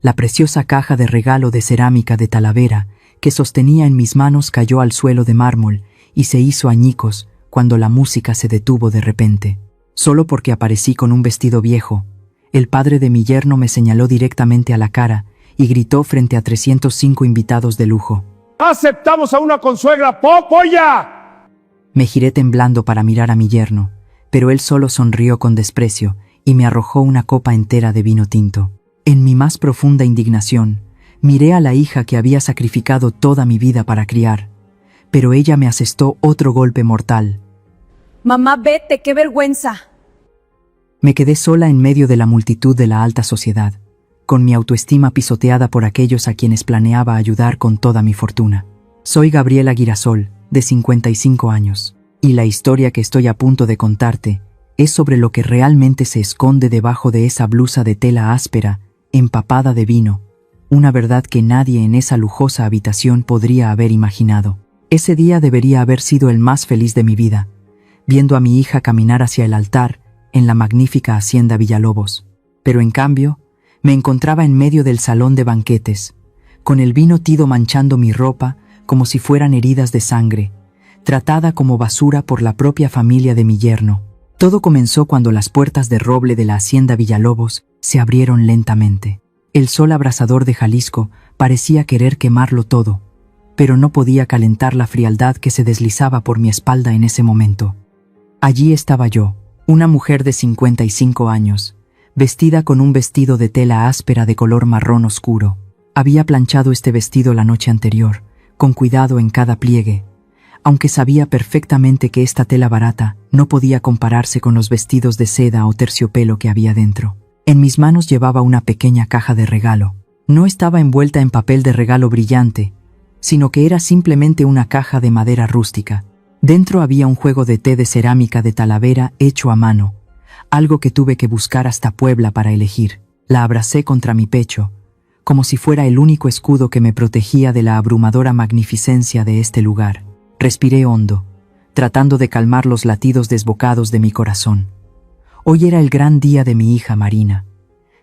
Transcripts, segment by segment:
La preciosa caja de regalo de cerámica de Talavera que sostenía en mis manos cayó al suelo de mármol y se hizo añicos cuando la música se detuvo de repente. Solo porque aparecí con un vestido viejo, el padre de mi yerno me señaló directamente a la cara y gritó frente a 305 invitados de lujo: ¡Aceptamos a una consuegra polla! Me giré temblando para mirar a mi yerno, pero él solo sonrió con desprecio y me arrojó una copa entera de vino tinto. En mi más profunda indignación, miré a la hija que había sacrificado toda mi vida para criar, pero ella me asestó otro golpe mortal. Mamá, vete, qué vergüenza. Me quedé sola en medio de la multitud de la alta sociedad, con mi autoestima pisoteada por aquellos a quienes planeaba ayudar con toda mi fortuna. Soy Gabriela Girasol, de 55 años, y la historia que estoy a punto de contarte es sobre lo que realmente se esconde debajo de esa blusa de tela áspera, empapada de vino, una verdad que nadie en esa lujosa habitación podría haber imaginado. Ese día debería haber sido el más feliz de mi vida, viendo a mi hija caminar hacia el altar en la magnífica hacienda Villalobos. Pero en cambio, me encontraba en medio del salón de banquetes, con el vino tido manchando mi ropa como si fueran heridas de sangre, tratada como basura por la propia familia de mi yerno. Todo comenzó cuando las puertas de roble de la hacienda Villalobos se abrieron lentamente. El sol abrasador de Jalisco parecía querer quemarlo todo, pero no podía calentar la frialdad que se deslizaba por mi espalda en ese momento. Allí estaba yo, una mujer de 55 años, vestida con un vestido de tela áspera de color marrón oscuro. Había planchado este vestido la noche anterior, con cuidado en cada pliegue, aunque sabía perfectamente que esta tela barata no podía compararse con los vestidos de seda o terciopelo que había dentro. En mis manos llevaba una pequeña caja de regalo. No estaba envuelta en papel de regalo brillante, sino que era simplemente una caja de madera rústica. Dentro había un juego de té de cerámica de Talavera hecho a mano, algo que tuve que buscar hasta Puebla para elegir. La abracé contra mi pecho, como si fuera el único escudo que me protegía de la abrumadora magnificencia de este lugar. Respiré hondo, tratando de calmar los latidos desbocados de mi corazón. Hoy era el gran día de mi hija Marina.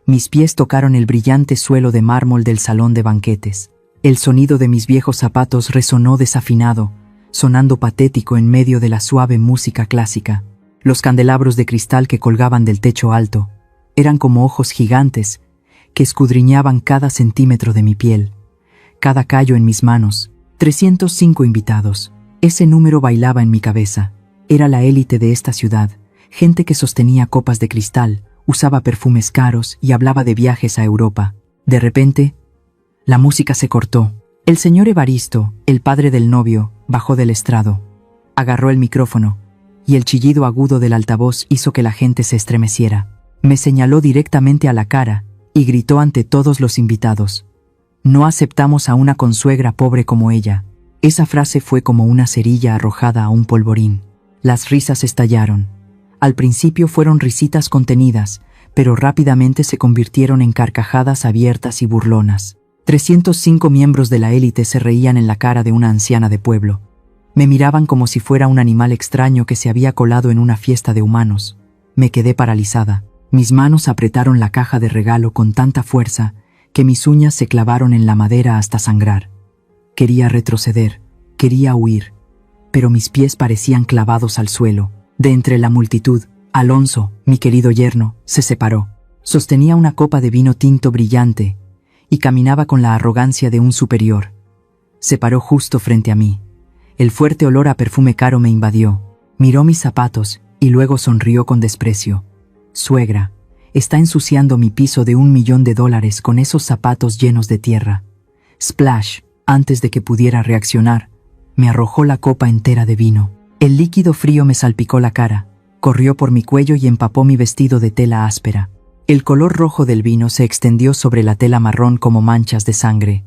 Mis pies tocaron el brillante suelo de mármol del salón de banquetes. El sonido de mis viejos zapatos resonó desafinado, sonando patético en medio de la suave música clásica. Los candelabros de cristal que colgaban del techo alto eran como ojos gigantes que escudriñaban cada centímetro de mi piel, cada callo en mis manos. 305 invitados. Ese número bailaba en mi cabeza. Era la élite de esta ciudad, gente que sostenía copas de cristal, usaba perfumes caros y hablaba de viajes a Europa. De repente, la música se cortó. El señor Evaristo, el padre del novio, bajó del estrado. Agarró el micrófono, y el chillido agudo del altavoz hizo que la gente se estremeciera. Me señaló directamente a la cara y gritó ante todos los invitados: «No aceptamos a una consuegra pobre como ella». Esa frase fue como una cerilla arrojada a un polvorín. Las risas estallaron. Al principio fueron risitas contenidas, pero rápidamente se convirtieron en carcajadas abiertas y burlonas. 305 miembros de la élite se reían en la cara de una anciana de pueblo. Me miraban como si fuera un animal extraño que se había colado en una fiesta de humanos. Me quedé paralizada. Mis manos apretaron la caja de regalo con tanta fuerza que mis uñas se clavaron en la madera hasta sangrar. Quería retroceder, quería huir, pero mis pies parecían clavados al suelo. De entre la multitud, Alonso, mi querido yerno, se separó. Sostenía una copa de vino tinto brillante y caminaba con la arrogancia de un superior. Se paró justo frente a mí. El fuerte olor a perfume caro me invadió. Miró mis zapatos y luego sonrió con desprecio. «Suegra, está ensuciando mi piso de $1.000.000 con esos zapatos llenos de tierra». Splash, antes de que pudiera reaccionar, me arrojó la copa entera de vino. El líquido frío me salpicó la cara, corrió por mi cuello y empapó mi vestido de tela áspera. El color rojo del vino se extendió sobre la tela marrón como manchas de sangre.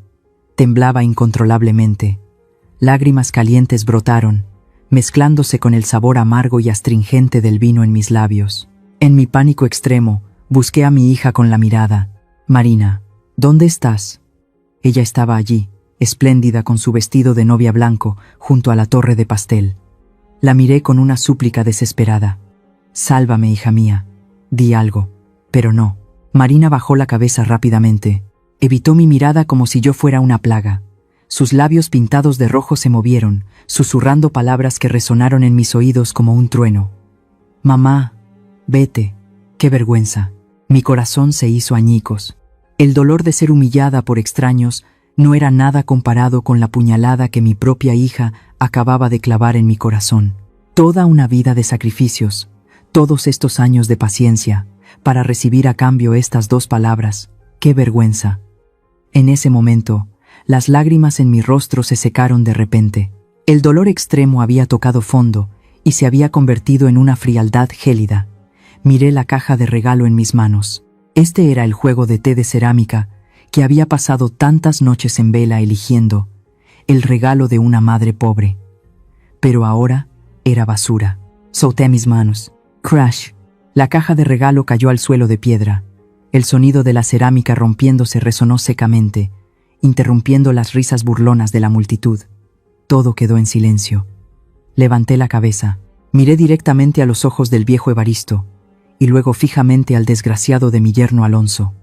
Temblaba incontrolablemente. Lágrimas calientes brotaron, mezclándose con el sabor amargo y astringente del vino en mis labios. En mi pánico extremo, busqué a mi hija con la mirada. «Marina, ¿dónde estás?» Ella estaba allí, espléndida con su vestido de novia blanco, junto a la torre de pastel. La miré con una súplica desesperada. «Sálvame, hija mía. Di algo». Pero no. Marina bajó la cabeza rápidamente. Evitó mi mirada como si yo fuera una plaga. Sus labios pintados de rojo se movieron, susurrando palabras que resonaron en mis oídos como un trueno. Mamá, vete, qué vergüenza. Mi corazón se hizo añicos. El dolor de ser humillada por extraños no era nada comparado con la puñalada que mi propia hija acababa de clavar en mi corazón. Toda una vida de sacrificios, todos estos años de paciencia, para recibir a cambio estas dos palabras, qué vergüenza. En ese momento, las lágrimas en mi rostro se secaron de repente. El dolor extremo había tocado fondo y se había convertido en una frialdad gélida. Miré la caja de regalo en mis manos. Este era el juego de té de cerámica que había pasado tantas noches en vela eligiendo, el regalo de una madre pobre. Pero ahora era basura. Solté mis manos. Crash. La caja de regalo cayó al suelo de piedra. El sonido de la cerámica rompiéndose resonó secamente, interrumpiendo las risas burlonas de la multitud. Todo quedó en silencio. Levanté la cabeza, miré directamente a los ojos del viejo Evaristo, y luego fijamente al desgraciado de mi yerno Alonso.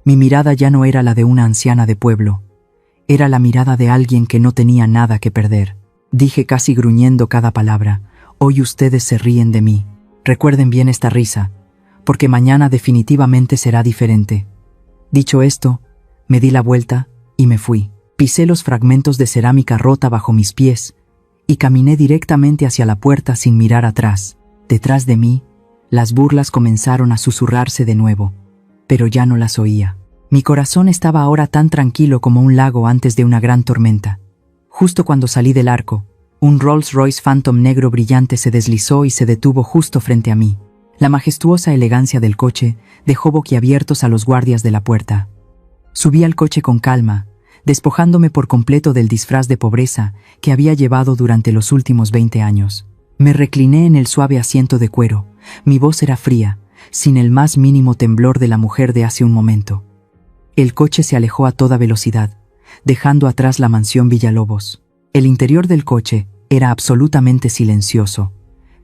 Mi mirada ya no era la de una anciana de pueblo, era la mirada de alguien que no tenía nada que perder. Dije casi gruñendo cada palabra: hoy ustedes se ríen de mí. Recuerden bien esta risa, porque mañana definitivamente será diferente. Dicho esto, me di la vuelta y me fui. Pisé los fragmentos de cerámica rota bajo mis pies y caminé directamente hacia la puerta sin mirar atrás. Detrás de mí, las burlas comenzaron a susurrarse de nuevo, pero ya no las oía. Mi corazón estaba ahora tan tranquilo como un lago antes de una gran tormenta. Justo cuando salí del arco, un Rolls Royce Phantom negro brillante se deslizó y se detuvo justo frente a mí. La majestuosa elegancia del coche dejó boquiabiertos a los guardias de la puerta. Subí al coche con calma, despojándome por completo del disfraz de pobreza que había llevado durante los últimos 20 años. Me recliné en el suave asiento de cuero. Mi voz era fría, sin el más mínimo temblor de la mujer de hace un momento. El coche se alejó a toda velocidad, dejando atrás la mansión Villalobos. El interior del coche era absolutamente silencioso,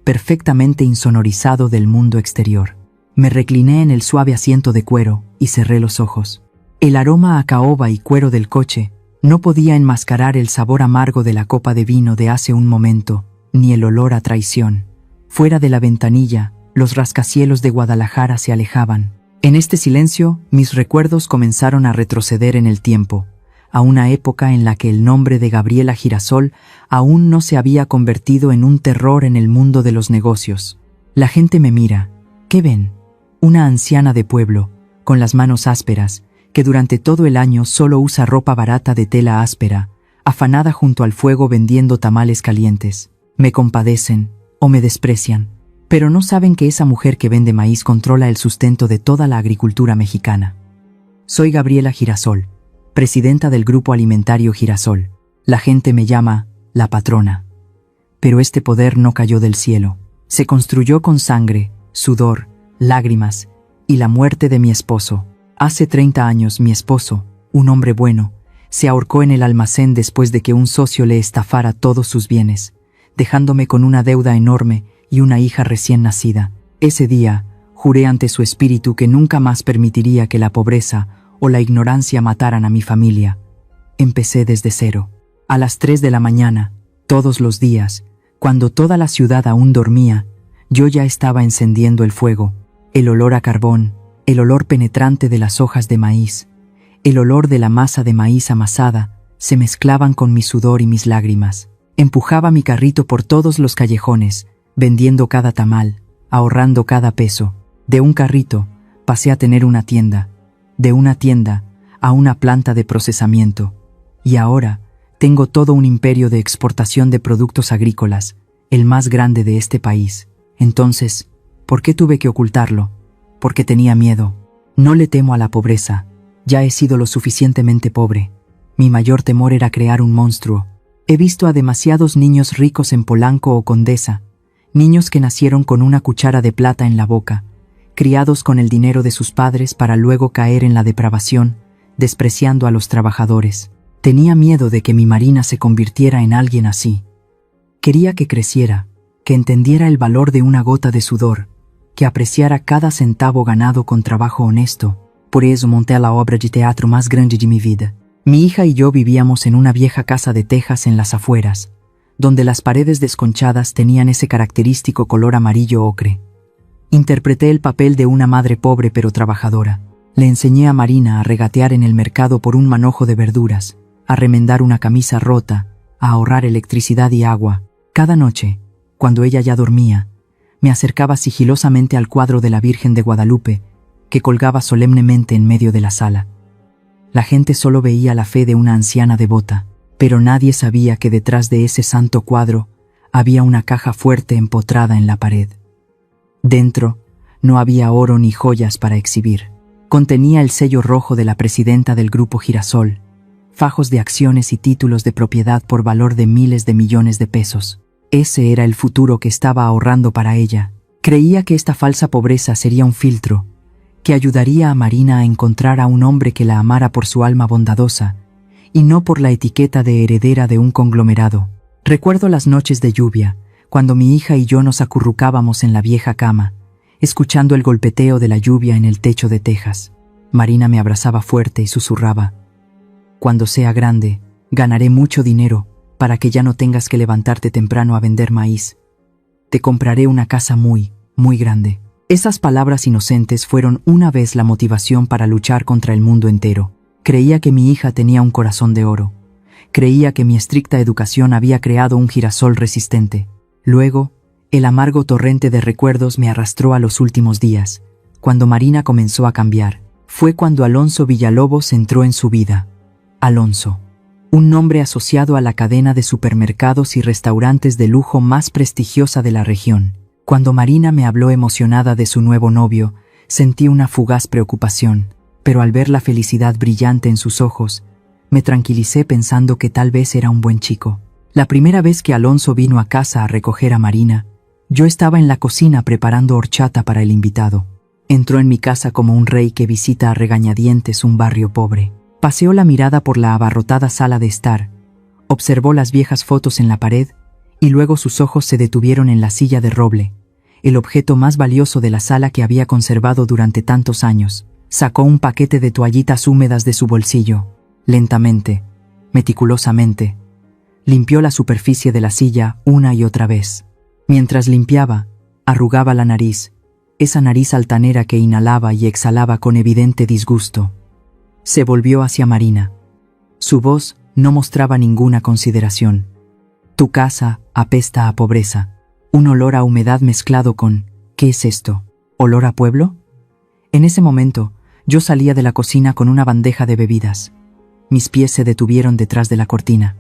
perfectamente insonorizado del mundo exterior. Me recliné en el suave asiento de cuero y cerré los ojos. El aroma a caoba y cuero del coche no podía enmascarar el sabor amargo de la copa de vino de hace un momento, ni el olor a traición. Fuera de la ventanilla, los rascacielos de Guadalajara se alejaban. En este silencio, mis recuerdos comenzaron a retroceder en el tiempo, a una época en la que el nombre de Gabriela Girasol aún no se había convertido en un terror en el mundo de los negocios. La gente me mira. ¿Qué ven? Una anciana de pueblo, con las manos ásperas, que durante todo el año solo usa ropa barata de tela áspera, afanada junto al fuego vendiendo tamales calientes. Me compadecen o me desprecian, pero no saben que esa mujer que vende maíz controla el sustento de toda la agricultura mexicana. Soy Gabriela Girasol, presidenta del Grupo Alimentario Girasol. La gente me llama la patrona. Pero este poder no cayó del cielo. Se construyó con sangre, sudor, lágrimas y la muerte de mi esposo. Hace 30 años mi esposo, un hombre bueno, se ahorcó en el almacén después de que un socio le estafara todos sus bienes, dejándome con una deuda enorme y una hija recién nacida. Ese día, juré ante su espíritu que nunca más permitiría que la pobreza o la ignorancia mataran a mi familia. Empecé desde cero. A las 3 de la mañana, todos los días, cuando toda la ciudad aún dormía, yo ya estaba encendiendo el fuego. El olor a carbón, el olor penetrante de las hojas de maíz, el olor de la masa de maíz amasada, se mezclaban con mi sudor y mis lágrimas. Empujaba mi carrito por todos los callejones, vendiendo cada tamal, ahorrando cada peso. De un carrito, pasé a tener una tienda. De una tienda, a una planta de procesamiento. Y ahora, tengo todo un imperio de exportación de productos agrícolas, el más grande de este país. Entonces, ¿por qué tuve que ocultarlo? Porque tenía miedo. No le temo a la pobreza. Ya he sido lo suficientemente pobre. Mi mayor temor era crear un monstruo. He visto a demasiados niños ricos en Polanco o Condesa, niños que nacieron con una cuchara de plata en la boca, criados con el dinero de sus padres para luego caer en la depravación, despreciando a los trabajadores. Tenía miedo de que mi Marina se convirtiera en alguien así. Quería que creciera, que entendiera el valor de una gota de sudor, que apreciara cada centavo ganado con trabajo honesto, Por eso monté la obra de teatro más grande de mi vida. Mi hija y yo vivíamos en una vieja casa de tejas en las afueras, donde las paredes desconchadas tenían ese característico color amarillo ocre. Interpreté el papel de una madre pobre pero trabajadora. Le enseñé a Marina a regatear en el mercado por un manojo de verduras, a remendar una camisa rota, a ahorrar electricidad y agua. Cada noche, cuando ella ya dormía, me acercaba sigilosamente al cuadro de la Virgen de Guadalupe, que colgaba solemnemente en medio de la sala. La gente solo veía la fe de una anciana devota, pero nadie sabía que detrás de ese santo cuadro había una caja fuerte empotrada en la pared. Dentro no había oro ni joyas para exhibir. Contenía el sello rojo de la presidenta del Grupo Girasol, fajos de acciones y títulos de propiedad por valor de miles de millones de pesos. Ese era el futuro que estaba ahorrando para ella. Creía que esta falsa pobreza sería un filtro, que ayudaría a Marina a encontrar a un hombre que la amara por su alma bondadosa, y no por la etiqueta de heredera de un conglomerado. Recuerdo las noches de lluvia, cuando mi hija y yo nos acurrucábamos en la vieja cama, escuchando el golpeteo de la lluvia en el techo de tejas. Marina me abrazaba fuerte y susurraba: «Cuando sea grande, ganaré mucho dinero para que ya no tengas que levantarte temprano a vender maíz. Te compraré una casa muy, muy grande». Esas palabras inocentes fueron una vez la motivación para luchar contra el mundo entero. Creía que mi hija tenía un corazón de oro. Creía que mi estricta educación había creado un girasol resistente. Luego, el amargo torrente de recuerdos me arrastró a los últimos días, cuando Marina comenzó a cambiar. Fue cuando Alonso Villalobos entró en su vida. Alonso, un nombre asociado a la cadena de supermercados y restaurantes de lujo más prestigiosa de la región. Cuando Marina me habló emocionada de su nuevo novio, sentí una fugaz preocupación, pero al ver la felicidad brillante en sus ojos, me tranquilicé pensando que tal vez era un buen chico. La primera vez que Alonso vino a casa a recoger a Marina, yo estaba en la cocina preparando horchata para el invitado. Entró en mi casa como un rey que visita a regañadientes un barrio pobre. Paseó la mirada por la abarrotada sala de estar, observó las viejas fotos en la pared, y luego sus ojos se detuvieron en la silla de roble, el objeto más valioso de la sala que había conservado durante tantos años. Sacó un paquete de toallitas húmedas de su bolsillo. Lentamente, meticulosamente, limpió la superficie de la silla una y otra vez. Mientras limpiaba, arrugaba la nariz, esa nariz altanera que inhalaba y exhalaba con evidente disgusto. Se volvió hacia Marina. Su voz no mostraba ninguna consideración. «Tu casa apesta a pobreza». Un olor a humedad mezclado con «¿Qué es esto? ¿Olor a pueblo?». En ese momento, yo salía de la cocina con una bandeja de bebidas. Mis pies se detuvieron detrás de la cortina.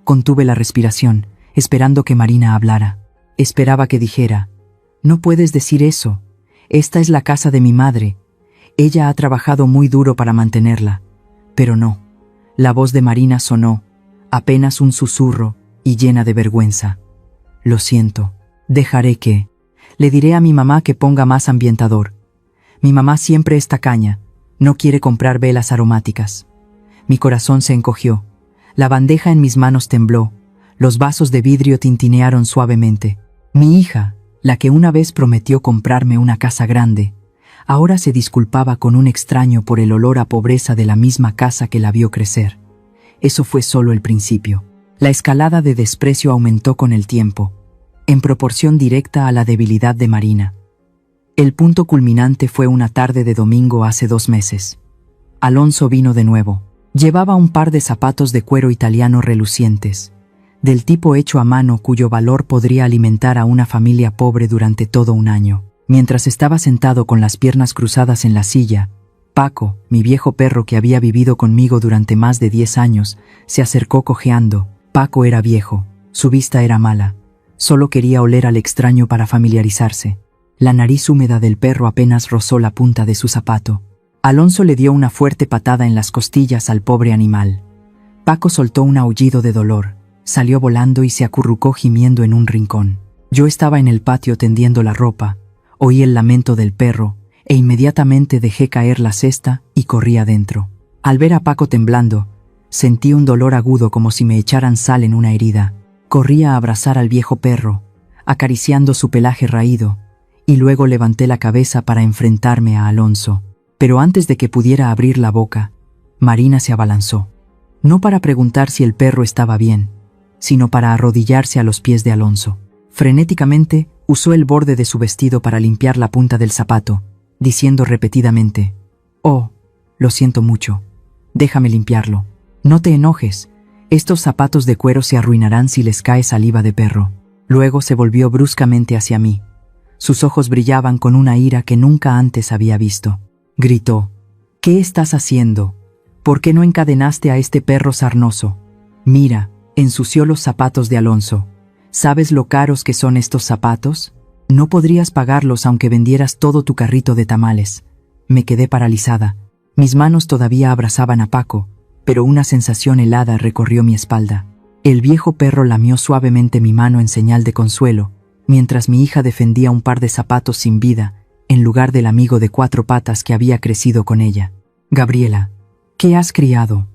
Contuve la respiración, esperando que Marina hablara. Esperaba que dijera: «No puedes decir eso. Esta es la casa de mi madre. Ella ha trabajado muy duro para mantenerla». Pero no. La voz de Marina sonó, apenas un susurro y llena de vergüenza. «Lo siento. Dejaré que. Le diré a mi mamá que ponga más ambientador. Mi mamá siempre es tacaña. No quiere comprar velas aromáticas». Mi corazón se encogió. La bandeja en mis manos tembló. Los vasos de vidrio tintinearon suavemente. Mi hija, la que una vez prometió comprarme una casa grande, ahora se disculpaba con un extraño por el olor a pobreza de la misma casa que la vio crecer. Eso fue solo el principio. La escalada de desprecio aumentó con el tiempo, en proporción directa a la debilidad de Marina. El punto culminante fue una tarde de domingo hace 2 meses. Alonso vino de nuevo. Llevaba un par de zapatos de cuero italiano relucientes, del tipo hecho a mano cuyo valor podría alimentar a una familia pobre durante todo un año. Mientras estaba sentado con las piernas cruzadas en la silla, Paco, mi viejo perro que había vivido conmigo durante más de 10 años, se acercó cojeando. Paco era viejo, su vista era mala, solo quería oler al extraño para familiarizarse. La nariz húmeda del perro apenas rozó la punta de su zapato. Alonso le dio una fuerte patada en las costillas al pobre animal. Paco soltó un aullido de dolor, salió volando y se acurrucó gimiendo en un rincón. Yo estaba en el patio tendiendo la ropa, oí el lamento del perro, e inmediatamente dejé caer la cesta y corrí adentro. Al ver a Paco temblando, sentí un dolor agudo como si me echaran sal en una herida. Corrí a abrazar al viejo perro, acariciando su pelaje raído, y luego levanté la cabeza para enfrentarme a Alonso. Pero antes de que pudiera abrir la boca, Marina se abalanzó. No para preguntar si el perro estaba bien, sino para arrodillarse a los pies de Alonso. Frenéticamente, usó el borde de su vestido para limpiar la punta del zapato, diciendo repetidamente: «Oh, lo siento mucho. Déjame limpiarlo. No te enojes. Estos zapatos de cuero se arruinarán si les cae saliva de perro». Luego se volvió bruscamente hacia mí. Sus ojos brillaban con una ira que nunca antes había visto. Gritó: «¿Qué estás haciendo? ¿Por qué no encadenaste a este perro sarnoso? Mira, ensució los zapatos de Alonso. ¿Sabes lo caros que son estos zapatos? No podrías pagarlos aunque vendieras todo tu carrito de tamales». Me quedé paralizada. Mis manos todavía abrazaban a Paco, pero una sensación helada recorrió mi espalda. El viejo perro lamió suavemente mi mano en señal de consuelo, mientras mi hija defendía un par de zapatos sin vida, en lugar del amigo de 4 patas que había crecido con ella. «Gabriela, ¿qué has criado?».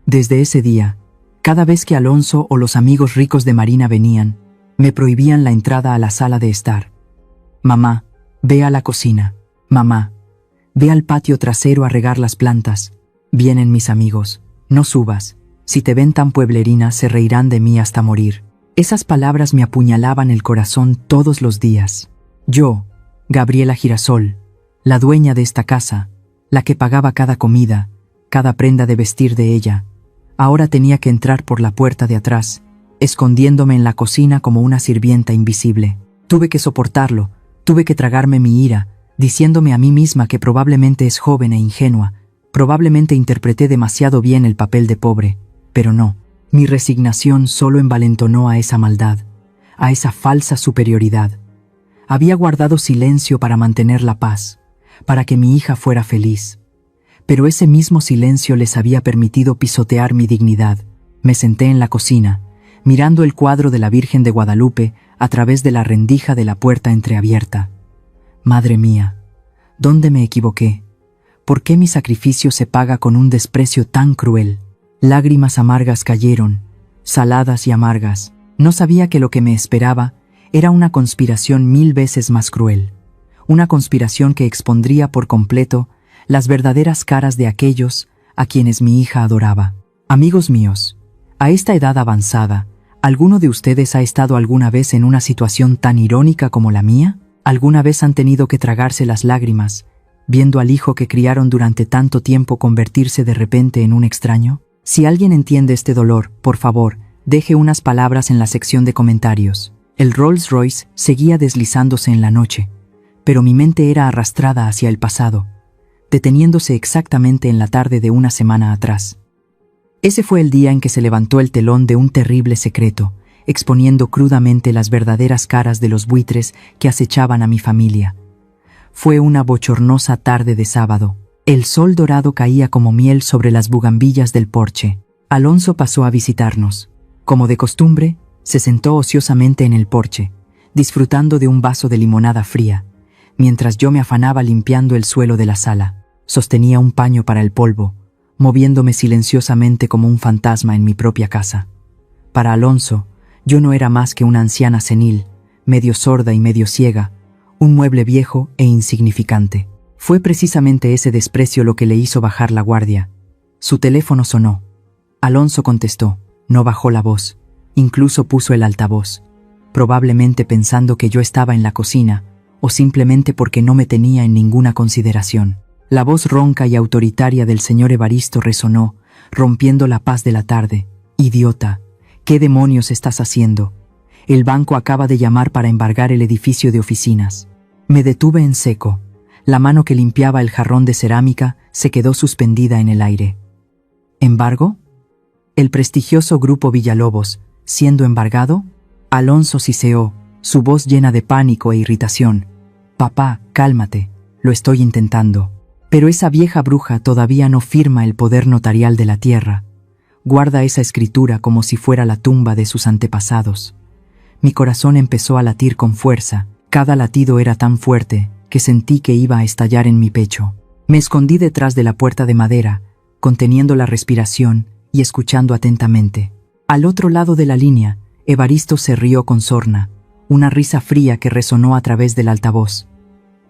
Desde ese día, cada vez que Alonso o los amigos ricos de Marina venían, me prohibían la entrada a la sala de estar. «Mamá, ve a la cocina. Mamá, ve al patio trasero a regar las plantas. Vienen mis amigos. No subas. Si te ven tan pueblerina, se reirán de mí hasta morir». Esas palabras me apuñalaban el corazón todos los días. Yo, Gabriela Girasol, la dueña de esta casa, la que pagaba cada comida, cada prenda de vestir de ella, ahora tenía que entrar por la puerta de atrás, escondiéndome en la cocina como una sirvienta invisible. Tuve que soportarlo, tuve que tragarme mi ira, diciéndome a mí misma que probablemente es joven e ingenua, probablemente interpreté demasiado bien el papel de pobre, pero no. Mi resignación solo envalentonó a esa maldad, a esa falsa superioridad. Había guardado silencio para mantener la paz, para que mi hija fuera feliz. Pero ese mismo silencio les había permitido pisotear mi dignidad. Me senté en la cocina, mirando el cuadro de la Virgen de Guadalupe a través de la rendija de la puerta entreabierta. Madre mía, ¿dónde me equivoqué? ¿Por qué mi sacrificio se paga con un desprecio tan cruel? Lágrimas amargas cayeron, saladas y amargas. No sabía que lo que me esperaba era una conspiración 1000 veces más cruel. Una conspiración que expondría por completo las verdaderas caras de aquellos a quienes mi hija adoraba. Amigos míos, a esta edad avanzada, ¿alguno de ustedes ha estado alguna vez en una situación tan irónica como la mía? ¿Alguna vez han tenido que tragarse las lágrimas, viendo al hijo que criaron durante tanto tiempo convertirse de repente en un extraño? Si alguien entiende este dolor, por favor, deje unas palabras en la sección de comentarios. El Rolls Royce seguía deslizándose en la noche, pero mi mente era arrastrada hacia el pasado, deteniéndose exactamente en la tarde de una semana atrás. Ese fue el día en que se levantó el telón de un terrible secreto, exponiendo crudamente las verdaderas caras de los buitres que acechaban a mi familia. Fue una bochornosa tarde de sábado. El sol dorado caía como miel sobre las bugambillas del porche. Alonso pasó a visitarnos. Como de costumbre, se sentó ociosamente en el porche, disfrutando de un vaso de limonada fría, mientras yo me afanaba limpiando el suelo de la sala. Sostenía un paño para el polvo, moviéndome silenciosamente como un fantasma en mi propia casa. Para Alonso, yo no era más que una anciana senil, medio sorda y medio ciega, un mueble viejo e insignificante. Fue precisamente ese desprecio lo que le hizo bajar la guardia. Su teléfono sonó. Alonso contestó, no bajó la voz, incluso puso el altavoz, probablemente pensando que yo estaba en la cocina, o simplemente porque no me tenía en ninguna consideración. La voz ronca y autoritaria del señor Evaristo resonó, rompiendo la paz de la tarde. «Idiota, ¿qué demonios estás haciendo? El banco acaba de llamar para embargar el edificio de oficinas». Me detuve en seco. La mano que limpiaba el jarrón de cerámica se quedó suspendida en el aire. ¿Embargo? ¿El prestigioso grupo Villalobos, siendo embargado? Alonso siseó, su voz llena de pánico e irritación. «Papá, cálmate, lo estoy intentando. Pero esa vieja bruja todavía no firma el poder notarial de la tierra. Guarda esa escritura como si fuera la tumba de sus antepasados». Mi corazón empezó a latir con fuerza. Cada latido era tan fuerte que sentí que iba a estallar en mi pecho. Me escondí detrás de la puerta de madera, conteniendo la respiración y escuchando atentamente. Al otro lado de la línea, Evaristo se rió con sorna, una risa fría que resonó a través del altavoz.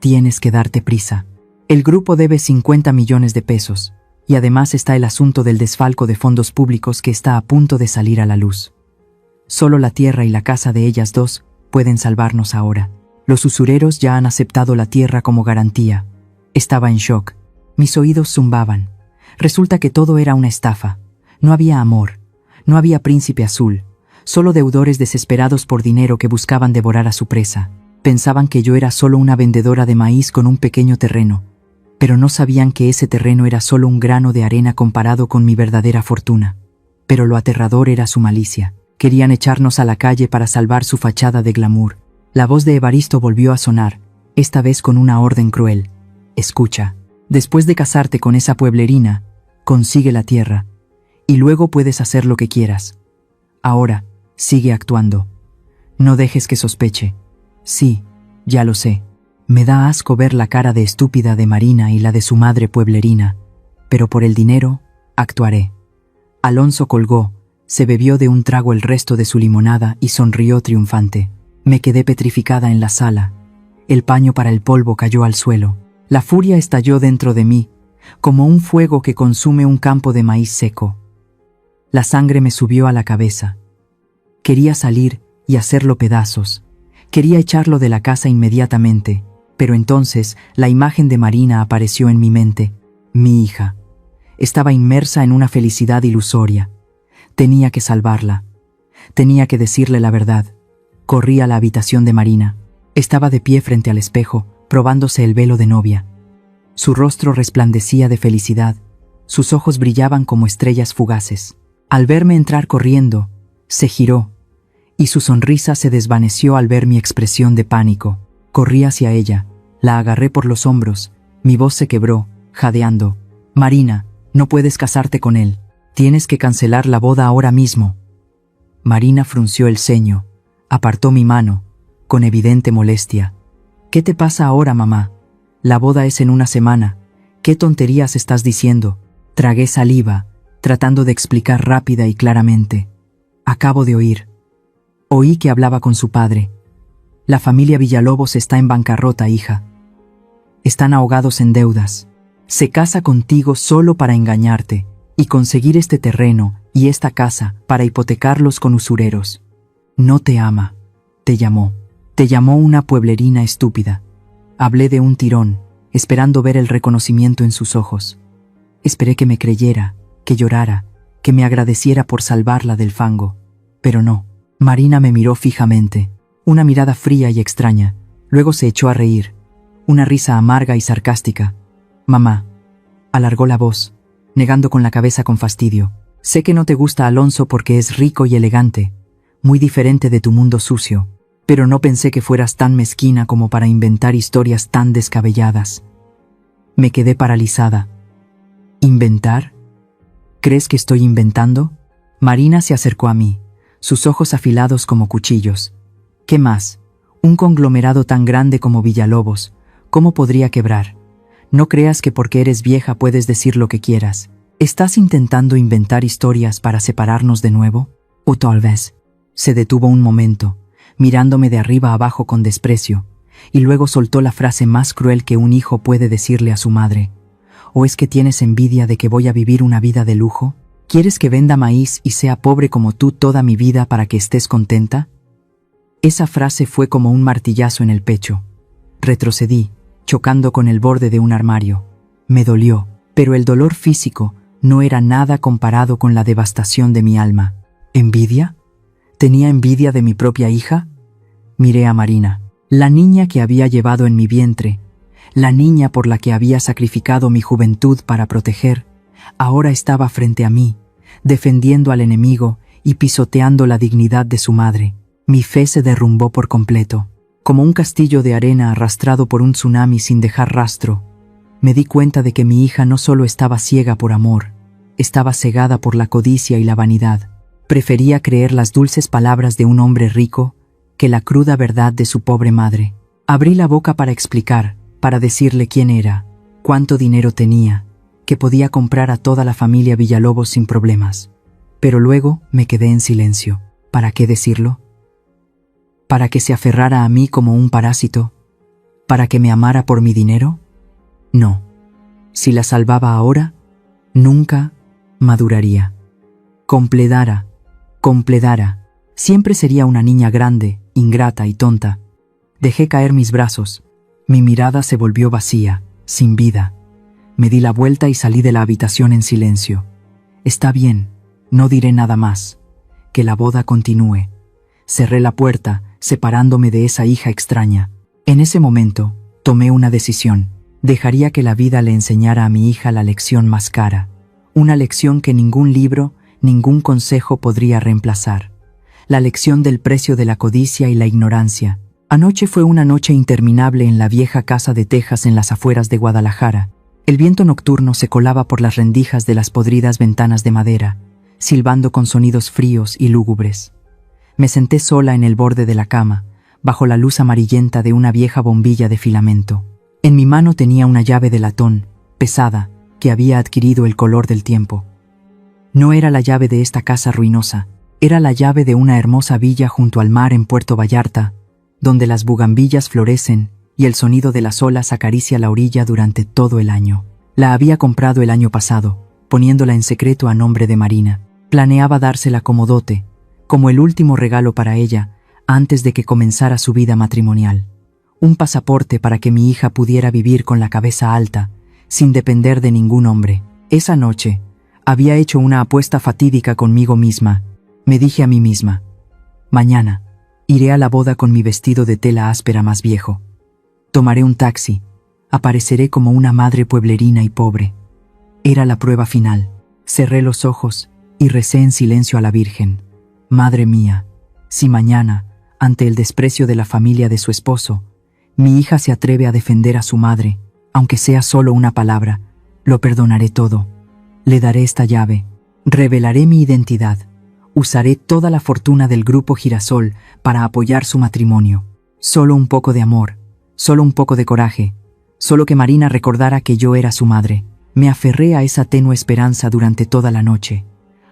«Tienes que darte prisa. El grupo debe 50 millones de pesos, y además está el asunto del desfalco de fondos públicos que está a punto de salir a la luz. Solo la tierra y la casa de ellas dos pueden salvarnos ahora. Los usureros ya han aceptado la tierra como garantía. Estaba en shock. Mis oídos zumbaban. Resulta que todo era una estafa. No había amor. No había príncipe azul. Solo deudores desesperados por dinero que buscaban devorar a su presa. Pensaban que yo era solo una vendedora de maíz con un pequeño terreno, pero no sabían que ese terreno era solo un grano de arena comparado con mi verdadera fortuna. Pero lo aterrador era su malicia. Querían echarnos a la calle para salvar su fachada de glamour. La voz de Evaristo volvió a sonar, esta vez con una orden cruel. Escucha, después de casarte con esa pueblerina, consigue la tierra, y luego puedes hacer lo que quieras. Ahora, sigue actuando. No dejes que sospeche. Sí, ya lo sé. Me da asco ver la cara de estúpida de Marina y la de su madre pueblerina, pero por el dinero, actuaré. Alonso colgó, se bebió de un trago el resto de su limonada y sonrió triunfante. Me quedé petrificada en la sala. El paño para el polvo cayó al suelo. La furia estalló dentro de mí, como un fuego que consume un campo de maíz seco. La sangre me subió a la cabeza. Quería salir y hacerlo pedazos. Quería echarlo de la casa inmediatamente, pero entonces la imagen de Marina apareció en mi mente. Mi hija. Estaba inmersa en una felicidad ilusoria. Tenía que salvarla. Tenía que decirle la verdad. Corrí a la habitación de Marina. Estaba de pie frente al espejo, probándose el velo de novia. Su rostro resplandecía de felicidad. Sus ojos brillaban como estrellas fugaces. Al verme entrar corriendo, se giró, y su sonrisa se desvaneció al ver mi expresión de pánico. Corrí hacia ella, la agarré por los hombros, mi voz se quebró, jadeando. Marina, no puedes casarte con él. Tienes que cancelar la boda ahora mismo. Marina frunció el ceño, apartó mi mano, con evidente molestia. ¿Qué te pasa ahora, mamá? La boda es en una semana. ¿Qué tonterías estás diciendo? Tragué saliva, tratando de explicar rápida y claramente. Acabo de oír. Oí que hablaba con su padre. La familia Villalobos está en bancarrota, hija. Están ahogados en deudas. Se casa contigo solo para engañarte y conseguir este terreno y esta casa para hipotecarlos con usureros. No te ama. Te llamó. Te llamó una pueblerina estúpida. Hablé de un tirón, esperando ver el reconocimiento en sus ojos. Esperé que me creyera, que llorara, que me agradeciera por salvarla del fango. Pero no. Marina me miró fijamente, una mirada fría y extraña. Luego se echó a reír, una risa amarga y sarcástica. Mamá. Alargó la voz, negando con la cabeza con fastidio. Sé que no te gusta Alonso porque es rico y elegante, muy diferente de tu mundo sucio, pero no pensé que fueras tan mezquina como para inventar historias tan descabelladas. Me quedé paralizada. ¿Inventar? ¿Crees que estoy inventando? Marina se acercó a mí, sus ojos afilados como cuchillos. ¿Qué más? Un conglomerado tan grande como Villalobos, ¿cómo podría quebrar? No creas que porque eres vieja puedes decir lo que quieras. ¿Estás intentando inventar historias para separarnos de nuevo? O tal vez. Se detuvo un momento, mirándome de arriba abajo con desprecio, y luego soltó la frase más cruel que un hijo puede decirle a su madre. ¿O es que tienes envidia de que voy a vivir una vida de lujo? ¿Quieres que venda maíz y sea pobre como tú toda mi vida para que estés contenta? Esa frase fue como un martillazo en el pecho. Retrocedí, chocando con el borde de un armario. Me dolió, pero el dolor físico no era nada comparado con la devastación de mi alma. ¿Envidia? ¿Tenía envidia de mi propia hija? Miré a Marina, la niña que había llevado en mi vientre, la niña por la que había sacrificado mi juventud para proteger, ahora estaba frente a mí, defendiendo al enemigo y pisoteando la dignidad de su madre. Mi fe se derrumbó por completo, como un castillo de arena arrastrado por un tsunami sin dejar rastro. Me di cuenta de que mi hija no solo estaba ciega por amor, estaba cegada por la codicia y la vanidad. Prefería creer las dulces palabras de un hombre rico que la cruda verdad de su pobre madre. Abrí la boca para explicar, para decirle quién era, cuánto dinero tenía, que podía comprar a toda la familia Villalobos sin problemas. Pero luego me quedé en silencio. ¿Para qué decirlo? ¿Para que se aferrara a mí como un parásito? ¿Para que me amara por mi dinero? No. Si la salvaba ahora, nunca maduraría. Compledara. Siempre sería una niña grande, ingrata y tonta. Dejé caer mis brazos. Mi mirada se volvió vacía, sin vida. Me di la vuelta y salí de la habitación en silencio. Está bien, no diré nada más. Que la boda continúe. Cerré la puerta, separándome de esa hija extraña. En ese momento, tomé una decisión. Dejaría que la vida le enseñara a mi hija la lección más cara. Una lección que ningún libro, ningún consejo podría reemplazar. La lección del precio de la codicia y la ignorancia. Anoche fue una noche interminable en la vieja casa de Texas en las afueras de Guadalajara. El viento nocturno se colaba por las rendijas de las podridas ventanas de madera, silbando con sonidos fríos y lúgubres. Me senté sola en el borde de la cama, bajo la luz amarillenta de una vieja bombilla de filamento. En mi mano tenía una llave de latón, pesada, que había adquirido el color del tiempo. No era la llave de esta casa ruinosa, era la llave de una hermosa villa junto al mar en Puerto Vallarta, donde las bugambillas florecen y el sonido de las olas acaricia la orilla durante todo el año. La había comprado el año pasado, poniéndola en secreto a nombre de Marina. Planeaba dársela como dote, como el último regalo para ella, antes de que comenzara su vida matrimonial. Un pasaporte para que mi hija pudiera vivir con la cabeza alta, sin depender de ningún hombre. Esa noche, había hecho una apuesta fatídica conmigo misma. Me dije a mí misma: mañana, iré a la boda con mi vestido de tela áspera más viejo. Tomaré un taxi. Apareceré como una madre pueblerina y pobre. Era la prueba final. Cerré los ojos y recé en silencio a la Virgen. Madre mía, si mañana, ante el desprecio de la familia de su esposo, mi hija se atreve a defender a su madre, aunque sea solo una palabra, lo perdonaré todo. Le daré esta llave. Revelaré mi identidad. Usaré toda la fortuna del Grupo Girasol para apoyar su matrimonio. Solo un poco de amor, solo un poco de coraje, solo que Marina recordara que yo era su madre. Me aferré a esa tenue esperanza durante toda la noche,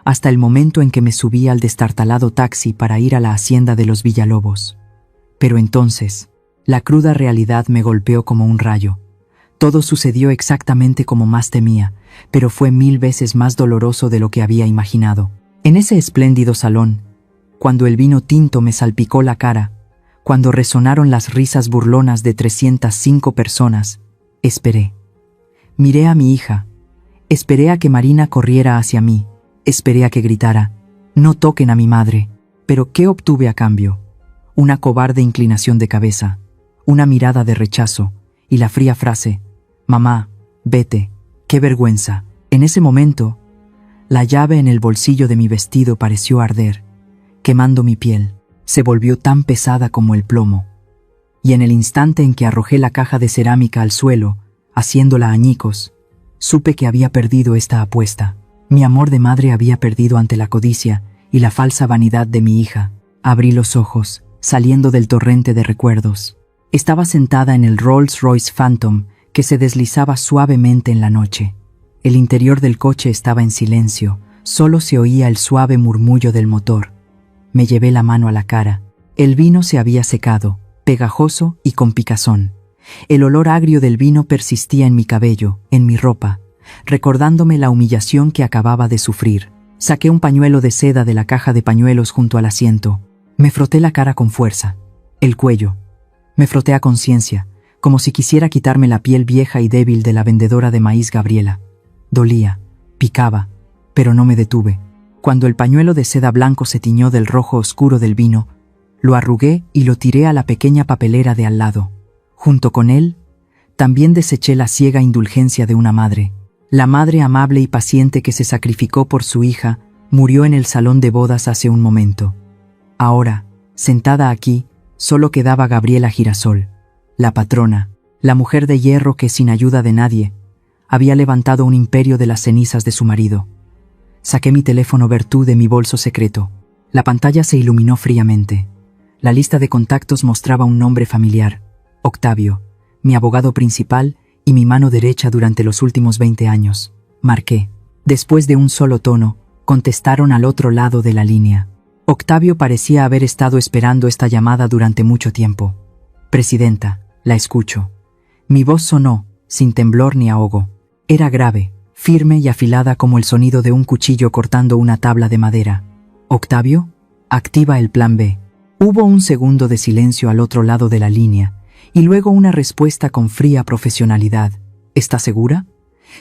hasta el momento en que me subí al destartalado taxi para ir a la hacienda de los Villalobos. Pero entonces, la cruda realidad me golpeó como un rayo. Todo sucedió exactamente como más temía, pero fue 1000 veces más doloroso de lo que había imaginado. En ese espléndido salón, cuando el vino tinto me salpicó la cara, cuando resonaron las risas burlonas de 305 personas, esperé. Miré a mi hija, esperé a que Marina corriera hacia mí, esperé a que gritara: «No toquen a mi madre». Pero ¿qué obtuve a cambio? Una cobarde inclinación de cabeza, una mirada de rechazo y la fría frase: «Mamá, vete, qué vergüenza». En ese momento, la llave en el bolsillo de mi vestido pareció arder, quemando mi piel. Se volvió tan pesada como el plomo. Y en el instante en que arrojé la caja de cerámica al suelo, haciéndola añicos, supe que había perdido esta apuesta. Mi amor de madre había perdido ante la codicia y la falsa vanidad de mi hija. Abrí los ojos, saliendo del torrente de recuerdos. Estaba sentada en el Rolls Royce Phantom que se deslizaba suavemente en la noche. El interior del coche estaba en silencio, solo se oía el suave murmullo del motor. Me llevé la mano a la cara. El vino se había secado, pegajoso y con picazón. El olor agrio del vino persistía en mi cabello, en mi ropa, recordándome la humillación que acababa de sufrir. Saqué un pañuelo de seda de la caja de pañuelos junto al asiento. Me froté la cara con fuerza, el cuello. Me froté a conciencia, como si quisiera quitarme la piel vieja y débil de la vendedora de maíz Gabriela. Dolía, picaba, pero no me detuve. Cuando el pañuelo de seda blanco se tiñó del rojo oscuro del vino, lo arrugué y lo tiré a la pequeña papelera de al lado. Junto con él, también deseché la ciega indulgencia de una madre. La madre amable y paciente que se sacrificó por su hija murió en el salón de bodas hace un momento. Ahora, sentada aquí, solo quedaba Gabriela Girasol, la patrona, la mujer de hierro que sin ayuda de nadie, había levantado un imperio de las cenizas de su marido. Saqué mi teléfono Vertu de mi bolso secreto. La pantalla se iluminó fríamente. La lista de contactos mostraba un nombre familiar: Octavio, mi abogado principal y mi mano derecha durante los últimos 20 años. Marqué. Después de un solo tono, contestaron al otro lado de la línea. Octavio parecía haber estado esperando esta llamada durante mucho tiempo. «Presidenta, la escucho». Mi voz sonó, sin temblor ni ahogo. Era grave, firme y afilada como el sonido de un cuchillo cortando una tabla de madera. «Octavio, activa el plan B». Hubo un segundo de silencio al otro lado de la línea, y luego una respuesta con fría profesionalidad. «¿Está segura?»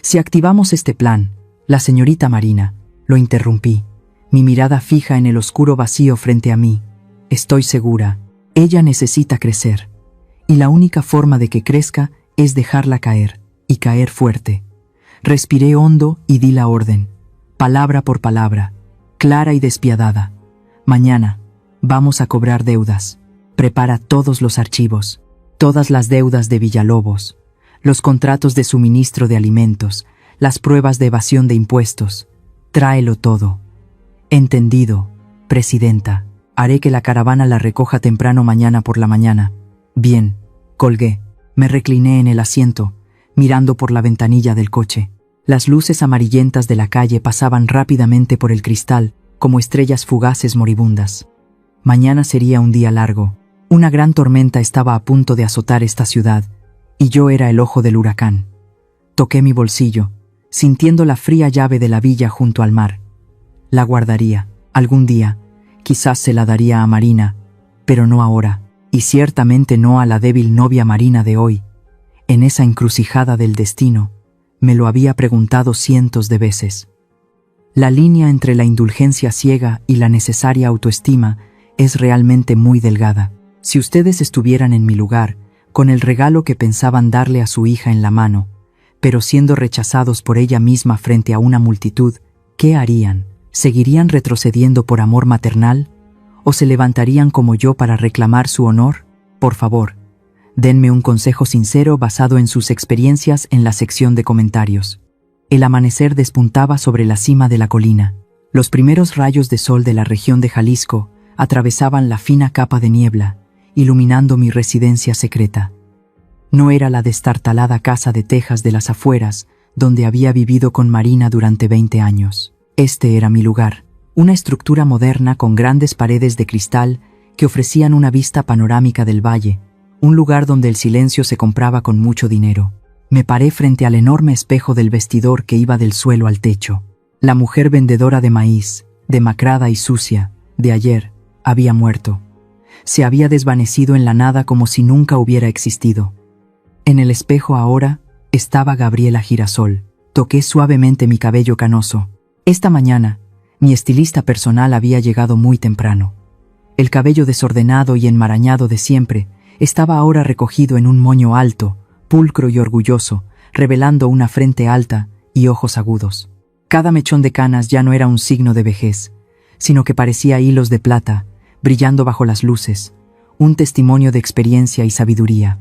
«Si activamos este plan, la señorita Marina», lo interrumpí, mi mirada fija en el oscuro vacío frente a mí. «Estoy segura. Ella necesita crecer. Y la única forma de que crezca es dejarla caer, y caer fuerte». Respiré hondo y di la orden, palabra por palabra, clara y despiadada. «Mañana vamos a cobrar deudas. Prepara todos los archivos, todas las deudas de Villalobos, los contratos de suministro de alimentos, las pruebas de evasión de impuestos. Tráelo todo». «Entendido, presidenta. Haré que la caravana la recoja temprano mañana por la mañana». «Bien», colgué. Me recliné en el asiento, mirando por la ventanilla del coche. Las luces amarillentas de la calle pasaban rápidamente por el cristal, como estrellas fugaces moribundas. Mañana sería un día largo. Una gran tormenta estaba a punto de azotar esta ciudad, y yo era el ojo del huracán. Toqué mi bolsillo, sintiendo la fría llave de la villa junto al mar. La guardaría. Algún día, quizás se la daría a Marina, pero no ahora, y ciertamente no a la débil novia Marina de hoy. En esa encrucijada del destino, me lo había preguntado cientos de veces. La línea entre la indulgencia ciega y la necesaria autoestima es realmente muy delgada. Si ustedes estuvieran en mi lugar, con el regalo que pensaban darle a su hija en la mano, pero siendo rechazados por ella misma frente a una multitud, ¿qué harían? ¿Seguirían retrocediendo por amor maternal? ¿O se levantarían como yo para reclamar su honor? Por favor, denme un consejo sincero basado en sus experiencias en la sección de comentarios. El amanecer despuntaba sobre la cima de la colina. Los primeros rayos de sol de la región de Jalisco atravesaban la fina capa de niebla, iluminando mi residencia secreta. No era la destartalada casa de tejas de las afueras, donde había vivido con Marina durante 20 años. Este era mi lugar, una estructura moderna con grandes paredes de cristal que ofrecían una vista panorámica del valle, un lugar donde el silencio se compraba con mucho dinero. Me paré frente al enorme espejo del vestidor que iba del suelo al techo. La mujer vendedora de maíz, demacrada y sucia, de ayer, había muerto. Se había desvanecido en la nada como si nunca hubiera existido. En el espejo ahora estaba Gabriela Girasol. Toqué suavemente mi cabello canoso. Esta mañana, mi estilista personal había llegado muy temprano. El cabello desordenado y enmarañado de siempre estaba ahora recogido en un moño alto, pulcro y orgulloso, revelando una frente alta y ojos agudos. Cada mechón de canas ya no era un signo de vejez, sino que parecía hilos de plata, brillando bajo las luces, un testimonio de experiencia y sabiduría.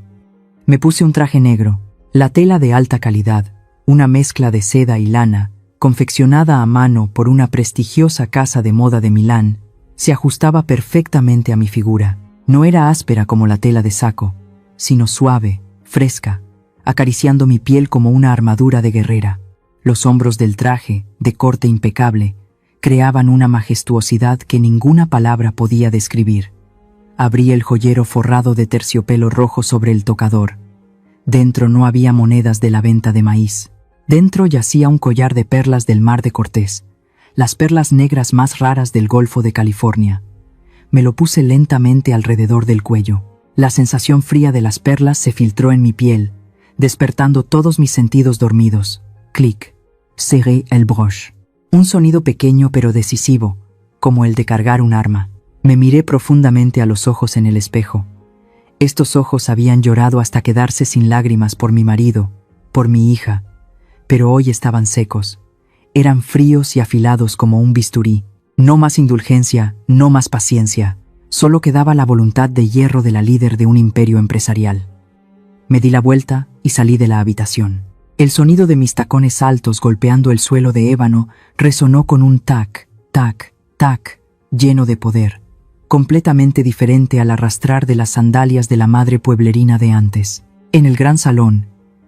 Me puse un traje negro, la tela de alta calidad, una mezcla de seda y lana, confeccionada a mano por una prestigiosa casa de moda de Milán, se ajustaba perfectamente a mi figura. No era áspera como la tela de saco, sino suave, fresca, acariciando mi piel como una armadura de guerrera. Los hombros del traje, de corte impecable, creaban una majestuosidad que ninguna palabra podía describir. Abrí el joyero forrado de terciopelo rojo sobre el tocador. Dentro no había monedas de la venta de maíz. Dentro yacía un collar de perlas del Mar de Cortés, las perlas negras más raras del Golfo de California. Me lo puse lentamente alrededor del cuello. La sensación fría de las perlas se filtró en mi piel, despertando todos mis sentidos dormidos. Clic. Serré el broche. Un sonido pequeño pero decisivo, como el de cargar un arma. Me miré profundamente a los ojos en el espejo. Estos ojos habían llorado hasta quedarse sin lágrimas por mi marido, por mi hija, pero hoy estaban secos. Eran fríos y afilados como un bisturí. No más indulgencia, no más paciencia. Solo quedaba la voluntad de hierro de la líder de un imperio empresarial. Me di la vuelta y salí de la habitación. El sonido de mis tacones altos golpeando el suelo de ébano resonó con un tac, tac, tac, lleno de poder, completamente diferente al arrastrar de las sandalias de la madre pueblerina de antes. En el gran salón,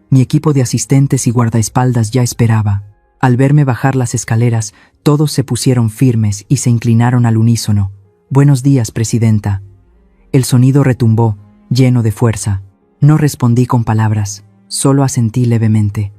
mi equipo de asistentes y guardaespaldas ya esperaba. Al verme bajar las escaleras, todos se pusieron firmes y se inclinaron al unísono. «Buenos días, presidenta». El sonido retumbó, lleno de fuerza. No respondí con palabras. Solo asentí levemente.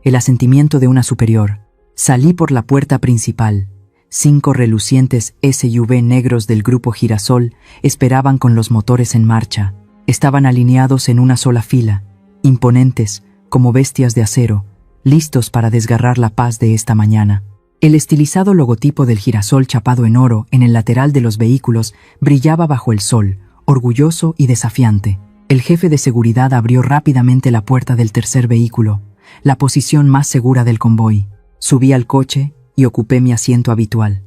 El asentimiento de una superior. Salí por la puerta principal. 5 relucientes SUV negros del grupo Girasol esperaban con los motores en marcha. Estaban alineados en una sola fila, imponentes, como bestias de acero, listos para desgarrar la paz de esta mañana. El estilizado logotipo del girasol chapado en oro en el lateral de los vehículos brillaba bajo el sol, orgulloso y desafiante. El jefe de seguridad abrió rápidamente la puerta del tercer vehículo, la posición más segura del convoy. Subí al coche y ocupé mi asiento habitual.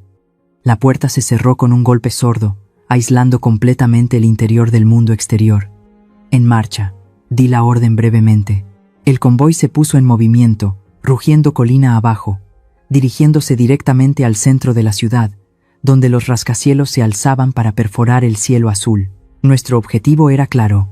La puerta se cerró con un golpe sordo, aislando completamente el interior del mundo exterior. En marcha, di la orden brevemente. El convoy se puso en movimiento, rugiendo colina abajo, dirigiéndose directamente al centro de la ciudad, donde los rascacielos se alzaban para perforar el cielo azul. Nuestro objetivo era claro: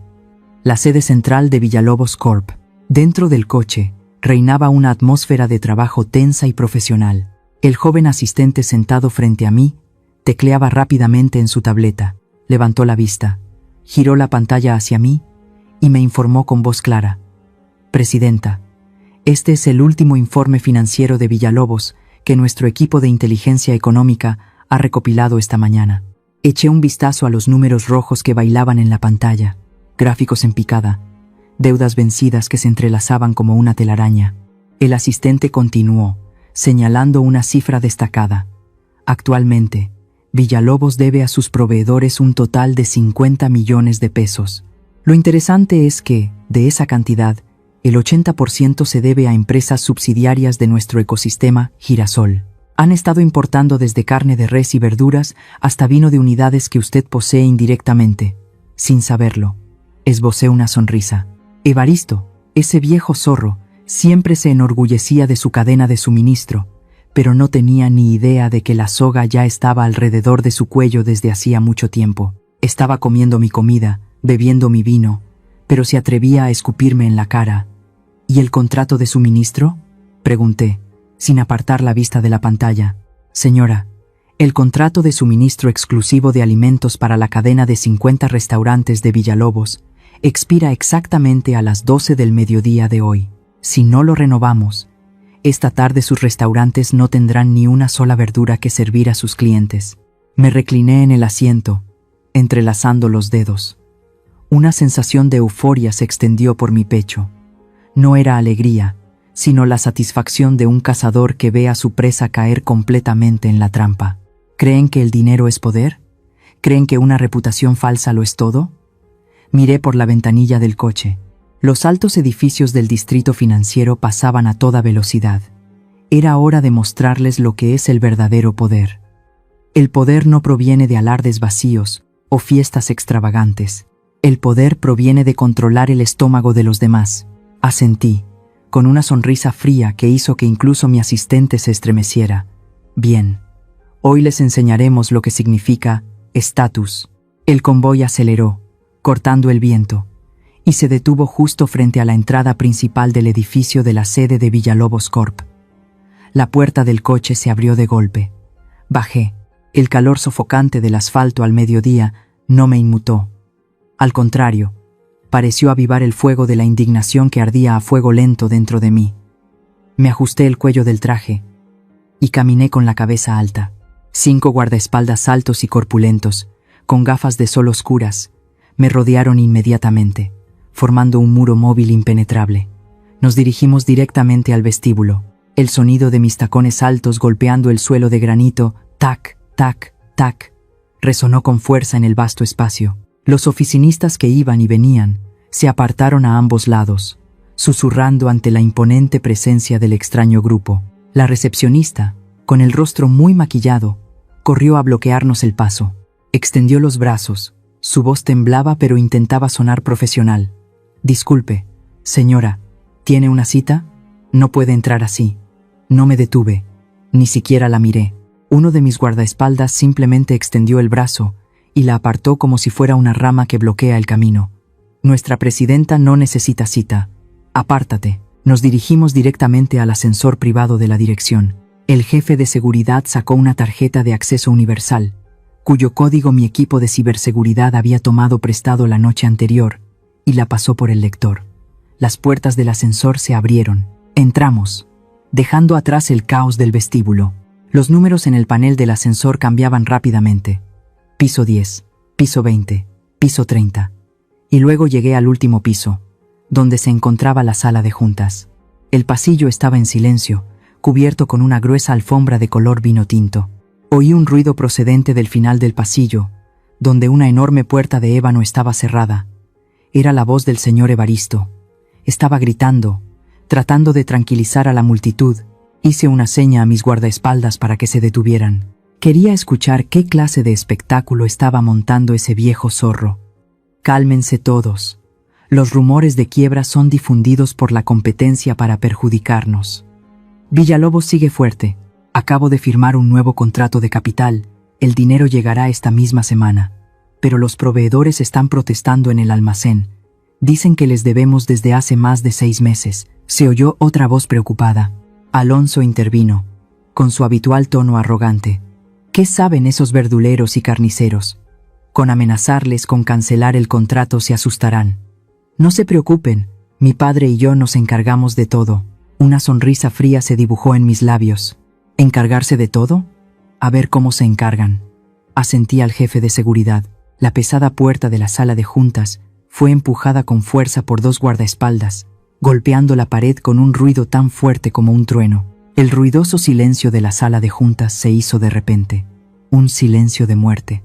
la sede central de Villalobos Corp. Dentro del coche, reinaba una atmósfera de trabajo tensa y profesional. El joven asistente sentado frente a mí tecleaba rápidamente en su tableta, levantó la vista, giró la pantalla hacia mí y me informó con voz clara: Presidenta, este es el último informe financiero de Villalobos que nuestro equipo de inteligencia económica ha recopilado esta mañana. Eché un vistazo a los números rojos que bailaban en la pantalla, gráficos en picada, deudas vencidas que se entrelazaban como una telaraña. El asistente continuó, señalando una cifra destacada. Actualmente, Villalobos debe a sus proveedores un total de 50 millones de pesos. Lo interesante es que, de esa cantidad, el 80% se debe a empresas subsidiarias de nuestro ecosistema Girasol. Han estado importando desde carne de res y verduras hasta vino de unidades que usted posee indirectamente. Sin saberlo, esbocé una sonrisa. Evaristo, ese viejo zorro, siempre se enorgullecía de su cadena de suministro, pero no tenía ni idea de que la soga ya estaba alrededor de su cuello desde hacía mucho tiempo. Estaba comiendo mi comida, bebiendo mi vino, pero se atrevía a escupirme en la cara. ¿Y el contrato de suministro?, pregunté, sin apartar la vista de la pantalla. Señora, el contrato de suministro exclusivo de alimentos para la cadena de 50 restaurantes de Villalobos expira exactamente a las 12 del mediodía de hoy. Si no lo renovamos, esta tarde sus restaurantes no tendrán ni una sola verdura que servir a sus clientes. Me recliné en el asiento, entrelazando los dedos. Una sensación de euforia se extendió por mi pecho. No era alegría, sino la satisfacción de un cazador que ve a su presa caer completamente en la trampa. ¿Creen que el dinero es poder? ¿Creen que una reputación falsa lo es todo? Miré por la ventanilla del coche. Los altos edificios del distrito financiero pasaban a toda velocidad. Era hora de mostrarles lo que es el verdadero poder. El poder no proviene de alardes vacíos o fiestas extravagantes. El poder proviene de controlar el estómago de los demás. Asentí, con una sonrisa fría que hizo que incluso mi asistente se estremeciera. Bien, hoy les enseñaremos lo que significa estatus. El convoy aceleró, cortando el viento, y se detuvo justo frente a la entrada principal del edificio de la sede de Villalobos Corp. La puerta del coche se abrió de golpe. Bajé. El calor sofocante del asfalto al mediodía no me inmutó. Al contrario, pareció avivar el fuego de la indignación que ardía a fuego lento dentro de mí. Me ajusté el cuello del traje y caminé con la cabeza alta. 5 guardaespaldas altos y corpulentos, con gafas de sol oscuras, me rodearon inmediatamente, formando un muro móvil impenetrable. Nos dirigimos directamente al vestíbulo. El sonido de mis tacones altos golpeando el suelo de granito, tac, tac, tac, resonó con fuerza en el vasto espacio. Los oficinistas que iban y venían se apartaron a ambos lados, susurrando ante la imponente presencia del extraño grupo. La recepcionista, con el rostro muy maquillado, corrió a bloquearnos el paso. Extendió los brazos. Su voz temblaba pero intentaba sonar profesional. Disculpe, señora, ¿tiene una cita? No puede entrar así. No me detuve, ni siquiera la miré. Uno de mis guardaespaldas simplemente extendió el brazo y la apartó como si fuera una rama que bloquea el camino. Nuestra presidenta no necesita cita. Apártate. Nos dirigimos directamente al ascensor privado de la dirección. El jefe de seguridad sacó una tarjeta de acceso universal, cuyo código mi equipo de ciberseguridad había tomado prestado la noche anterior, y la pasó por el lector. las puertas del ascensor se abrieron. Entramos, dejando atrás el caos del vestíbulo. Los números en el panel del ascensor cambiaban rápidamente. Piso 10, piso 20, piso 30. Y luego llegué al último piso, donde se encontraba la sala de juntas. El pasillo estaba en silencio, cubierto con una gruesa alfombra de color vino tinto. Oí un ruido procedente del final del pasillo, donde una enorme puerta de ébano estaba cerrada. Era la voz del señor Evaristo. Estaba gritando, tratando de tranquilizar a la multitud. Hice una seña a mis guardaespaldas para que se detuvieran. Quería escuchar qué clase de espectáculo estaba montando ese viejo zorro. Cálmense todos. Los rumores de quiebra son difundidos por la competencia para perjudicarnos. Villalobos sigue fuerte. Acabo de firmar un nuevo contrato de capital. El dinero llegará esta misma semana. Pero los proveedores están protestando en el almacén. Dicen que les debemos desde hace más de 6 meses. Se oyó otra voz preocupada. Alonso intervino, con su habitual tono arrogante. ¿Qué saben esos verduleros y carniceros? Con amenazarles con cancelar el contrato se asustarán. No se preocupen, mi padre y yo nos encargamos de todo. Una sonrisa fría se dibujó en mis labios. ¿Encargarse de todo? A ver cómo se encargan. Asentí al jefe de seguridad. La pesada puerta de la sala de juntas fue empujada con fuerza por 2 guardaespaldas, golpeando la pared con un ruido tan fuerte como un trueno. El ruidoso silencio de la sala de juntas se hizo de repente. Un silencio de muerte.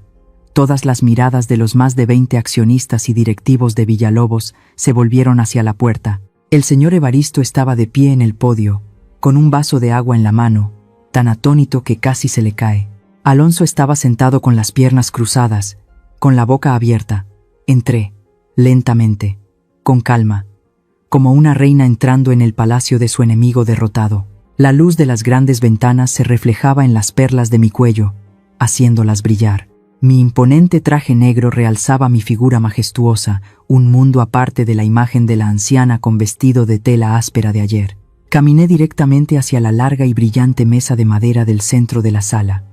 Todas las miradas de los más de 20 accionistas y directivos de Villalobos se volvieron hacia la puerta. El señor Evaristo estaba de pie en el podio, con un vaso de agua en la mano, tan atónito que casi se le cae. Alonso estaba sentado con las piernas cruzadas, con la boca abierta. Entré, lentamente, con calma, como una reina entrando en el palacio de su enemigo derrotado. La luz de las grandes ventanas se reflejaba en las perlas de mi cuello, haciéndolas brillar. Mi imponente traje negro realzaba mi figura majestuosa, un mundo aparte de la imagen de la anciana con vestido de tela áspera de ayer. Caminé directamente hacia la larga y brillante mesa de madera del centro de la sala.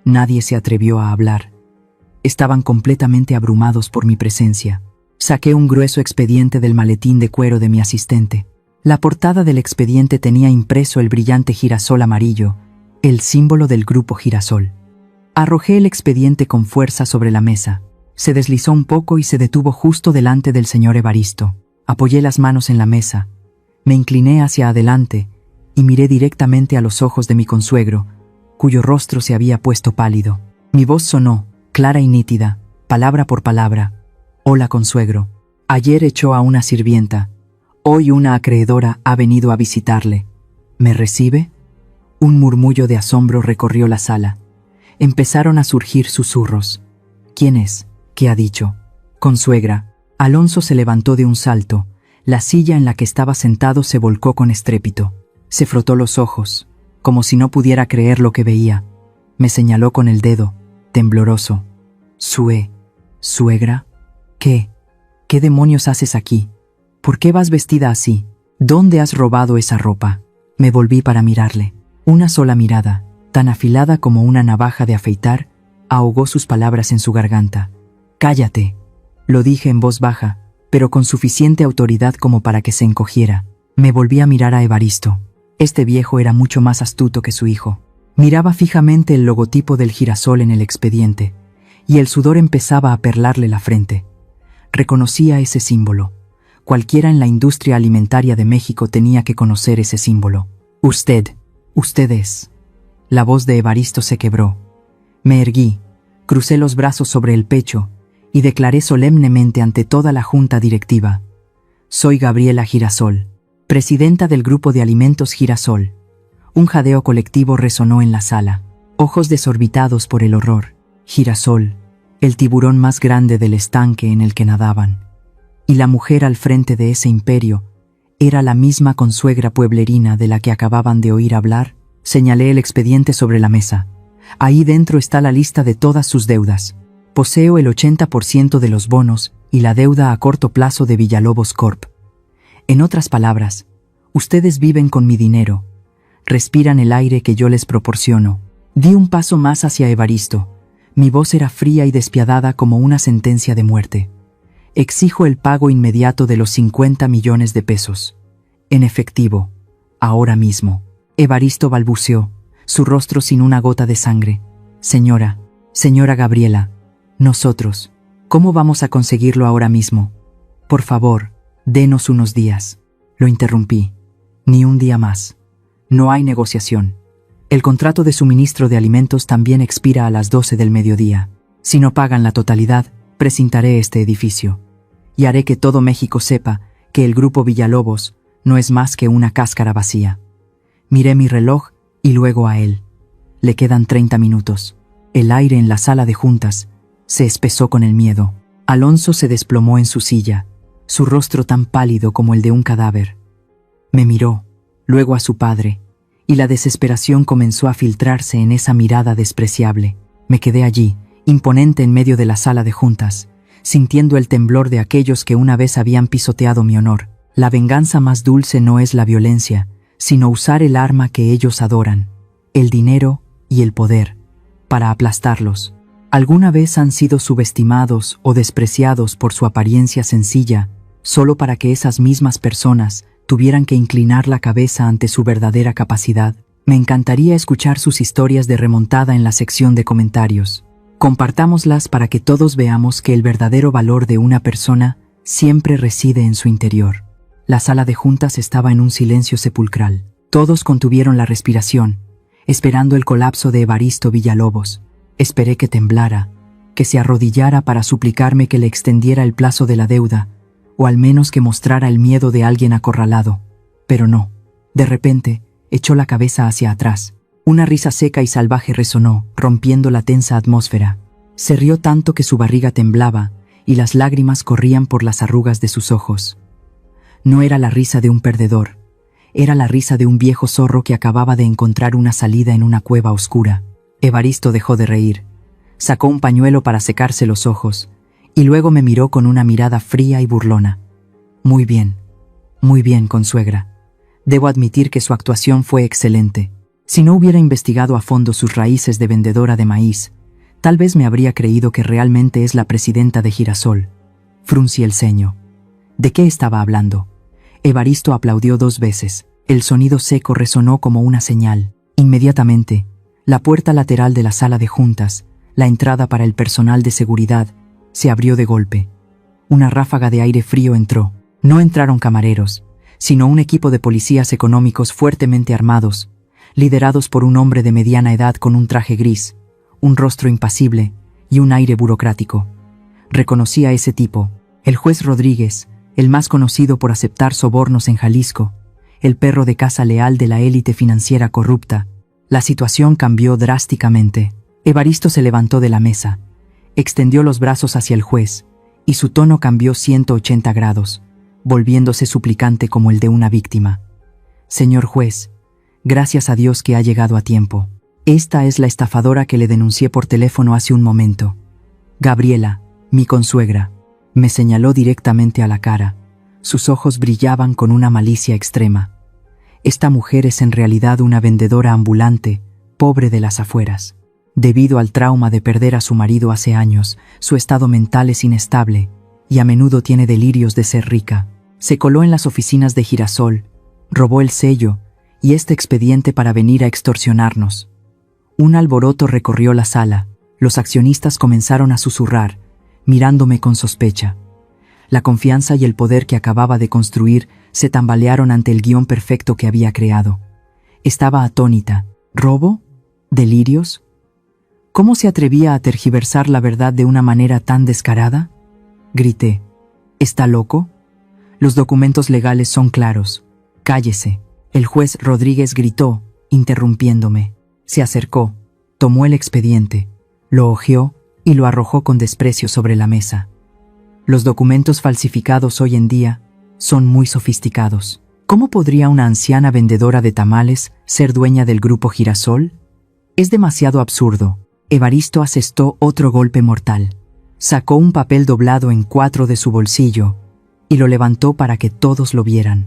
Nadie se atrevió a hablar. Estaban completamente abrumados por mi presencia. Saqué un grueso expediente del maletín de cuero de mi asistente. La portada del expediente tenía impreso el brillante girasol amarillo, el símbolo del grupo Girasol. Arrojé el expediente con fuerza sobre la mesa. Se deslizó un poco y se detuvo justo delante del señor Evaristo. Apoyé las manos en la mesa. Me incliné hacia adelante y miré directamente a los ojos de mi consuegro, cuyo rostro se había puesto pálido. Mi voz sonó, clara y nítida, palabra por palabra. Hola, consuegro. Ayer echó a una sirvienta. Hoy una acreedora ha venido a visitarle. ¿Me recibe? Un murmullo de asombro recorrió la sala. Empezaron a surgir susurros. ¿Quién es? ¿Qué ha dicho? Consuegra. Alonso se levantó de un salto. La silla en la que estaba sentado se volcó con estrépito. Se frotó los ojos, como si no pudiera creer lo que veía. Me señaló con el dedo, tembloroso. ¿Suegra? ¿Qué? ¿Qué demonios haces aquí? ¿Por qué vas vestida así? ¿Dónde has robado esa ropa? Me volví para mirarle. Una sola mirada, tan afilada como una navaja de afeitar, ahogó sus palabras en su garganta. «Cállate», lo dije en voz baja, pero con suficiente autoridad como para que se encogiera. Me volví a mirar a Evaristo. Este viejo era mucho más astuto que su hijo. Miraba fijamente el logotipo del girasol en el expediente, y el sudor empezaba a perlarle la frente. Reconocía ese símbolo. Cualquiera en la industria alimentaria de México tenía que conocer ese símbolo. Usted es. La voz de Evaristo se quebró. Me erguí, crucé los brazos sobre el pecho y declaré solemnemente ante toda la junta directiva. Soy Gabriela Girasol, presidenta del grupo de alimentos Girasol. Un jadeo colectivo resonó en la sala. Ojos desorbitados por el horror. Girasol, el tiburón más grande del estanque en el que nadaban. Y la mujer al frente de ese imperio era la misma consuegra pueblerina de la que acababan de oír hablar. Señalé el expediente sobre la mesa. Ahí dentro está la lista de todas sus deudas. Poseo el 80% de los bonos y la deuda a corto plazo de Villalobos Corp. En otras palabras, ustedes viven con mi dinero, respiran el aire que yo les proporciono. Di un paso más hacia Evaristo. Mi voz era fría y despiadada como una sentencia de muerte. Exijo el pago inmediato de los 50 millones de pesos. En efectivo, ahora mismo. Evaristo balbuceó, su rostro sin una gota de sangre. Señora Gabriela, nosotros, ¿cómo vamos a conseguirlo ahora mismo? Por favor, denos unos días. Lo interrumpí. Ni un día más. No hay negociación. El contrato de suministro de alimentos también expira a las 12 del mediodía. Si no pagan la totalidad, precintaré este edificio. Y haré que todo México sepa que el Grupo Villalobos no es más que una cáscara vacía. Miré mi reloj y luego a él. Le quedan 30 minutos. El aire en la sala de juntas se espesó con el miedo. Alonso se desplomó en su silla, su rostro tan pálido como el de un cadáver. Me miró, luego a su padre, y la desesperación comenzó a filtrarse en esa mirada despreciable. Me quedé allí, imponente en medio de la sala de juntas, sintiendo el temblor de aquellos que una vez habían pisoteado mi honor. La venganza más dulce no es la violencia, sino usar el arma que ellos adoran, el dinero y el poder, para aplastarlos. ¿Alguna vez han sido subestimados o despreciados por su apariencia sencilla, solo para que esas mismas personas tuvieran que inclinar la cabeza ante su verdadera capacidad? Me encantaría escuchar sus historias de remontada en la sección de comentarios. Compartámoslas para que todos veamos que el verdadero valor de una persona siempre reside en su interior. La sala de juntas estaba en un silencio sepulcral. Todos contuvieron la respiración, esperando el colapso de Evaristo Villalobos. Esperé que temblara, que se arrodillara para suplicarme que le extendiera el plazo de la deuda, o al menos que mostrara el miedo de alguien acorralado. Pero no. De repente, echó la cabeza hacia atrás. Una risa seca y salvaje resonó, rompiendo la tensa atmósfera. Se rió tanto que su barriga temblaba y las lágrimas corrían por las arrugas de sus ojos. No era la risa de un perdedor, era la risa de un viejo zorro que acababa de encontrar una salida en una cueva oscura. Evaristo dejó de reír, sacó un pañuelo para secarse los ojos, y luego me miró con una mirada fría y burlona. Muy bien, consuegra. Debo admitir que su actuación fue excelente. Si no hubiera investigado a fondo sus raíces de vendedora de maíz, tal vez me habría creído que realmente es la presidenta de Girasol. Fruncí el ceño. ¿De qué estaba hablando? Evaristo aplaudió 2 veces. El sonido seco resonó como una señal. Inmediatamente, la puerta lateral de la sala de juntas, la entrada para el personal de seguridad, se abrió de golpe. Una ráfaga de aire frío entró. No entraron camareros, sino un equipo de policías económicos fuertemente armados, liderados por un hombre de mediana edad con un traje gris, un rostro impasible y un aire burocrático. Reconocí a ese tipo, el juez Rodríguez, el más conocido por aceptar sobornos en Jalisco, el perro de caza leal de la élite financiera corrupta. La situación cambió drásticamente. Evaristo se levantó de la mesa, extendió los brazos hacia el juez, y su tono cambió 180 grados, volviéndose suplicante como el de una víctima. Señor juez, gracias a Dios que ha llegado a tiempo. Esta es la estafadora que le denuncié por teléfono hace un momento. Gabriela, mi consuegra. Me señaló directamente a la cara. Sus ojos brillaban con una malicia extrema. Esta mujer es en realidad una vendedora ambulante, pobre de las afueras. Debido al trauma de perder a su marido hace años, su estado mental es inestable y a menudo tiene delirios de ser rica. Se coló en las oficinas de Girasol, robó el sello y este expediente para venir a extorsionarnos. Un alboroto recorrió la sala. Los accionistas comenzaron a susurrar, mirándome con sospecha. La confianza y el poder que acababa de construir se tambalearon ante el guión perfecto que había creado. Estaba atónita. ¿Robo? ¿Delirios? ¿Cómo se atrevía a tergiversar la verdad de una manera tan descarada? Grité. ¿Está loco? Los documentos legales son claros. Cállese. El juez Rodríguez gritó, interrumpiéndome. Se acercó, tomó el expediente, lo hojeó y lo arrojó con desprecio sobre la mesa. Los documentos falsificados hoy en día son muy sofisticados. ¿Cómo podría una anciana vendedora de tamales ser dueña del Grupo Girasol? Es demasiado absurdo. Evaristo asestó otro golpe mortal. Sacó un papel doblado en 4 de su bolsillo y lo levantó para que todos lo vieran.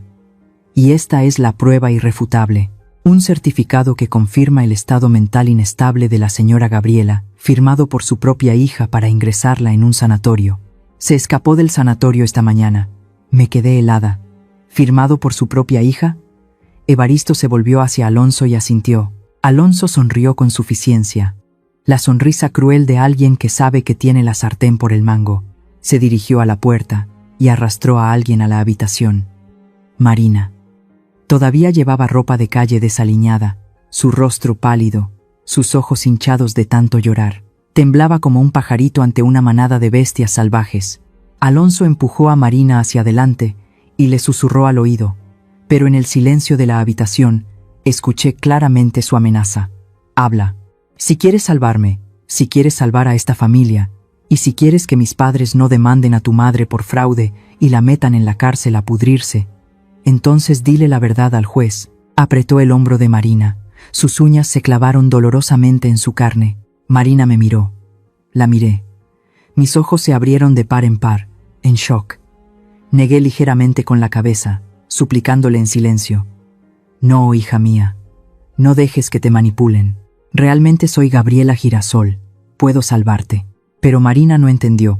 Y esta es la prueba irrefutable. Un certificado que confirma el estado mental inestable de la señora Gabriela, firmado por su propia hija para ingresarla en un sanatorio. Se escapó del sanatorio esta mañana. Me quedé helada. ¿Firmado por su propia hija? Evaristo se volvió hacia Alonso y asintió. Alonso sonrió con suficiencia. La sonrisa cruel de alguien que sabe que tiene la sartén por el mango. Se dirigió a la puerta y arrastró a alguien a la habitación. Marina. Todavía llevaba ropa de calle desaliñada, su rostro pálido, sus ojos hinchados de tanto llorar. Temblaba como un pajarito ante una manada de bestias salvajes. Alonso empujó a Marina hacia adelante y le susurró al oído, pero en el silencio de la habitación escuché claramente su amenaza. Habla. Si quieres salvarme, si quieres salvar a esta familia, y si quieres que mis padres no demanden a tu madre por fraude y la metan en la cárcel a pudrirse, entonces dile la verdad al juez. Apretó el hombro de Marina. Sus uñas se clavaron dolorosamente en su carne. Marina me miró. La miré. Mis ojos se abrieron de par en par, en shock. Negué ligeramente con la cabeza, suplicándole en silencio. No, hija mía. No dejes que te manipulen. Realmente soy Gabriela Girasol. Puedo salvarte. Pero Marina no entendió.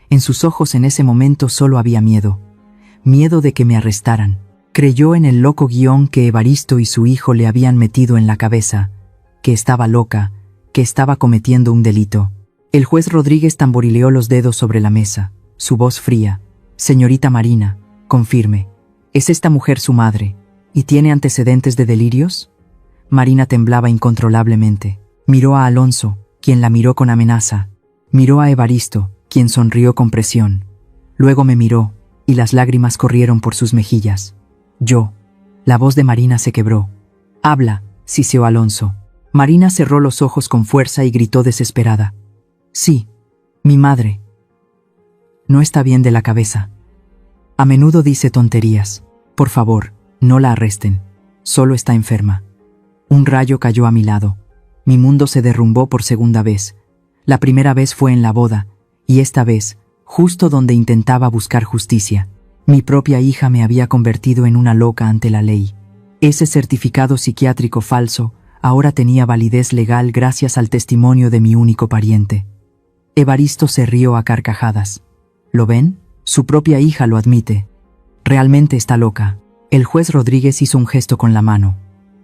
En sus ojos en ese momento solo había miedo. Miedo de que me arrestaran. Creyó en el loco guión que Evaristo y su hijo le habían metido en la cabeza, que estaba loca, que estaba cometiendo un delito. El juez Rodríguez tamborileó los dedos sobre la mesa, su voz fría. Señorita Marina, confirme, ¿es esta mujer su madre, y tiene antecedentes de delirios? Marina temblaba incontrolablemente. Miró a Alonso, quien la miró con amenaza. Miró a Evaristo, quien sonrió con presión. Luego me miró, y las lágrimas corrieron por sus mejillas. La voz de Marina se quebró. Habla, siseó Alonso. Marina cerró los ojos con fuerza y gritó desesperada. Sí, mi madre. No está bien de la cabeza. A menudo dice tonterías. Por favor, no la arresten. Solo está enferma. Un rayo cayó a mi lado. Mi mundo se derrumbó por segunda vez. La primera vez fue en la boda, y esta vez, justo donde intentaba buscar justicia. Mi propia hija me había convertido en una loca ante la ley. Ese certificado psiquiátrico falso ahora tenía validez legal gracias al testimonio de mi único pariente. Evaristo se rió a carcajadas. ¿Lo ven? Su propia hija lo admite. Realmente está loca. El juez Rodríguez hizo un gesto con la mano.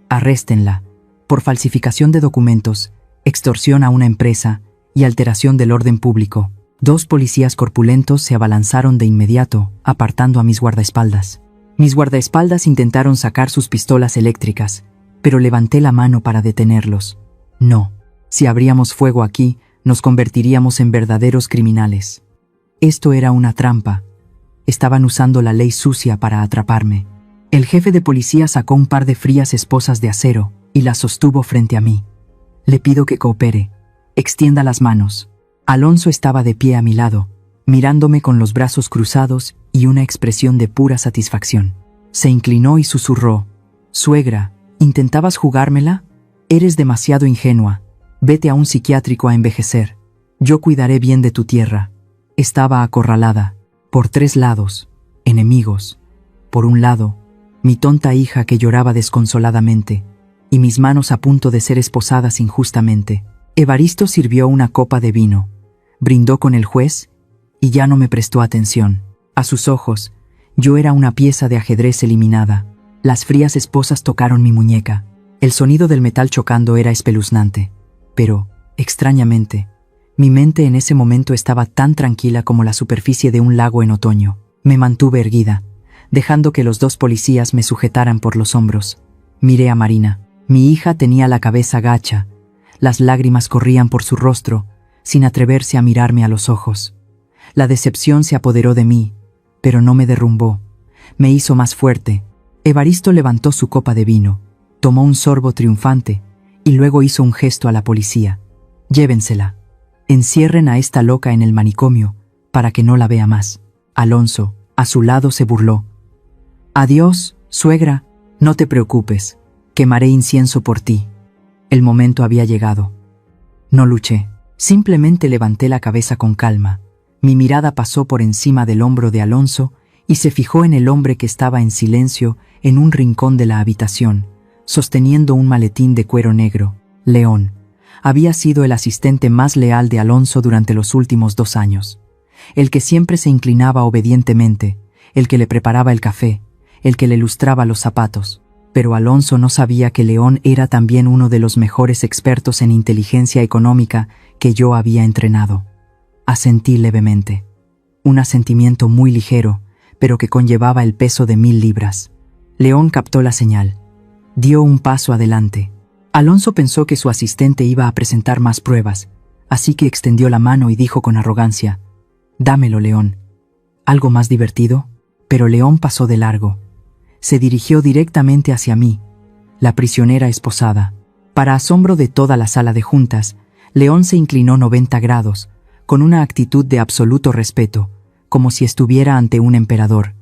Arréstenla, por falsificación de documentos, extorsión a una empresa y alteración del orden público. 2 policías corpulentos se abalanzaron de inmediato, apartando a mis guardaespaldas. Mis guardaespaldas intentaron sacar sus pistolas eléctricas, pero levanté la mano para detenerlos. No, si abríamos fuego aquí, nos convertiríamos en verdaderos criminales. Esto era una trampa. Estaban usando la ley sucia para atraparme. El jefe de policía sacó un par de frías esposas de acero y las sostuvo frente a mí. Le pido que coopere. Extienda las manos. Alonso estaba de pie a mi lado, mirándome con los brazos cruzados y una expresión de pura satisfacción. Se inclinó y susurró. Suegra, ¿intentabas jugármela? Eres demasiado ingenua. Vete a un psiquiátrico a envejecer. Yo cuidaré bien de tu tierra. Estaba acorralada. Por 3 lados. Enemigos. Por un lado, mi tonta hija que lloraba desconsoladamente, y mis manos a punto de ser esposadas injustamente. Evaristo sirvió una copa de vino, brindó con el juez y ya no me prestó atención. A sus ojos, yo era una pieza de ajedrez eliminada. Las frías esposas tocaron mi muñeca. El sonido del metal chocando era espeluznante. Pero, extrañamente, mi mente en ese momento estaba tan tranquila como la superficie de un lago en otoño. Me mantuve erguida, dejando que los 2 policías me sujetaran por los hombros. Miré a Marina. Mi hija tenía la cabeza gacha. Las lágrimas corrían por su rostro, sin atreverse a mirarme a los ojos. La decepción se apoderó de mí, pero no me derrumbó. Me hizo más fuerte. Evaristo levantó su copa de vino, tomó un sorbo triunfante, y luego hizo un gesto a la policía. Llévensela. Encierren a esta loca en el manicomio, para que no la vea más. Alonso, a su lado, se burló. Adiós, suegra, no te preocupes, quemaré incienso por ti. El momento había llegado. No luché, simplemente levanté la cabeza con calma. Mi mirada pasó por encima del hombro de Alonso y se fijó en el hombre que estaba en silencio en un rincón de la habitación, sosteniendo un maletín de cuero negro. León había sido el asistente más leal de Alonso durante los últimos 2 años. el que siempre se inclinaba obedientemente, el que le preparaba el café, el que le lustraba los zapatos. Pero Alonso no sabía que León era también uno de los mejores expertos en inteligencia económica que yo había entrenado. Asentí levemente. Un asentimiento muy ligero, pero que conllevaba el peso de 1000 libras. León captó la señal. Dio un paso adelante. Alonso pensó que su asistente iba a presentar más pruebas, así que extendió la mano y dijo con arrogancia: «Dámelo, León». ¿Algo más divertido? Pero León pasó de largo. Se dirigió directamente hacia mí, la prisionera esposada. Para asombro de toda la sala de juntas, León se inclinó 90 grados, con una actitud de absoluto respeto, como si estuviera ante un emperador.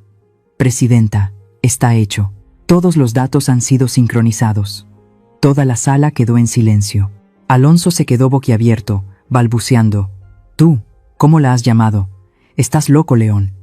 «Presidenta, está hecho. Todos los datos han sido sincronizados». Toda la sala quedó en silencio. Alonso se quedó boquiabierto, balbuceando: «¿Tú? ¿Cómo la has llamado? Estás loco, León».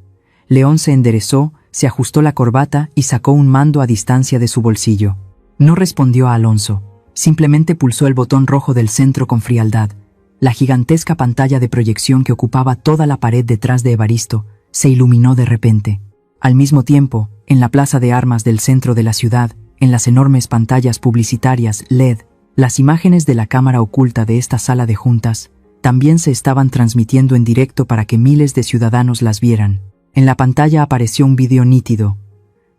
León se enderezó, se ajustó la corbata y sacó un mando a distancia de su bolsillo. No respondió a Alonso, simplemente pulsó el botón rojo del centro con frialdad. La gigantesca pantalla de proyección que ocupaba toda la pared detrás de Evaristo se iluminó de repente. Al mismo tiempo, en la plaza de armas del centro de la ciudad, en las enormes pantallas publicitarias LED, las imágenes de la cámara oculta de esta sala de juntas también se estaban transmitiendo en directo para que miles de ciudadanos las vieran. En la pantalla apareció un vídeo nítido.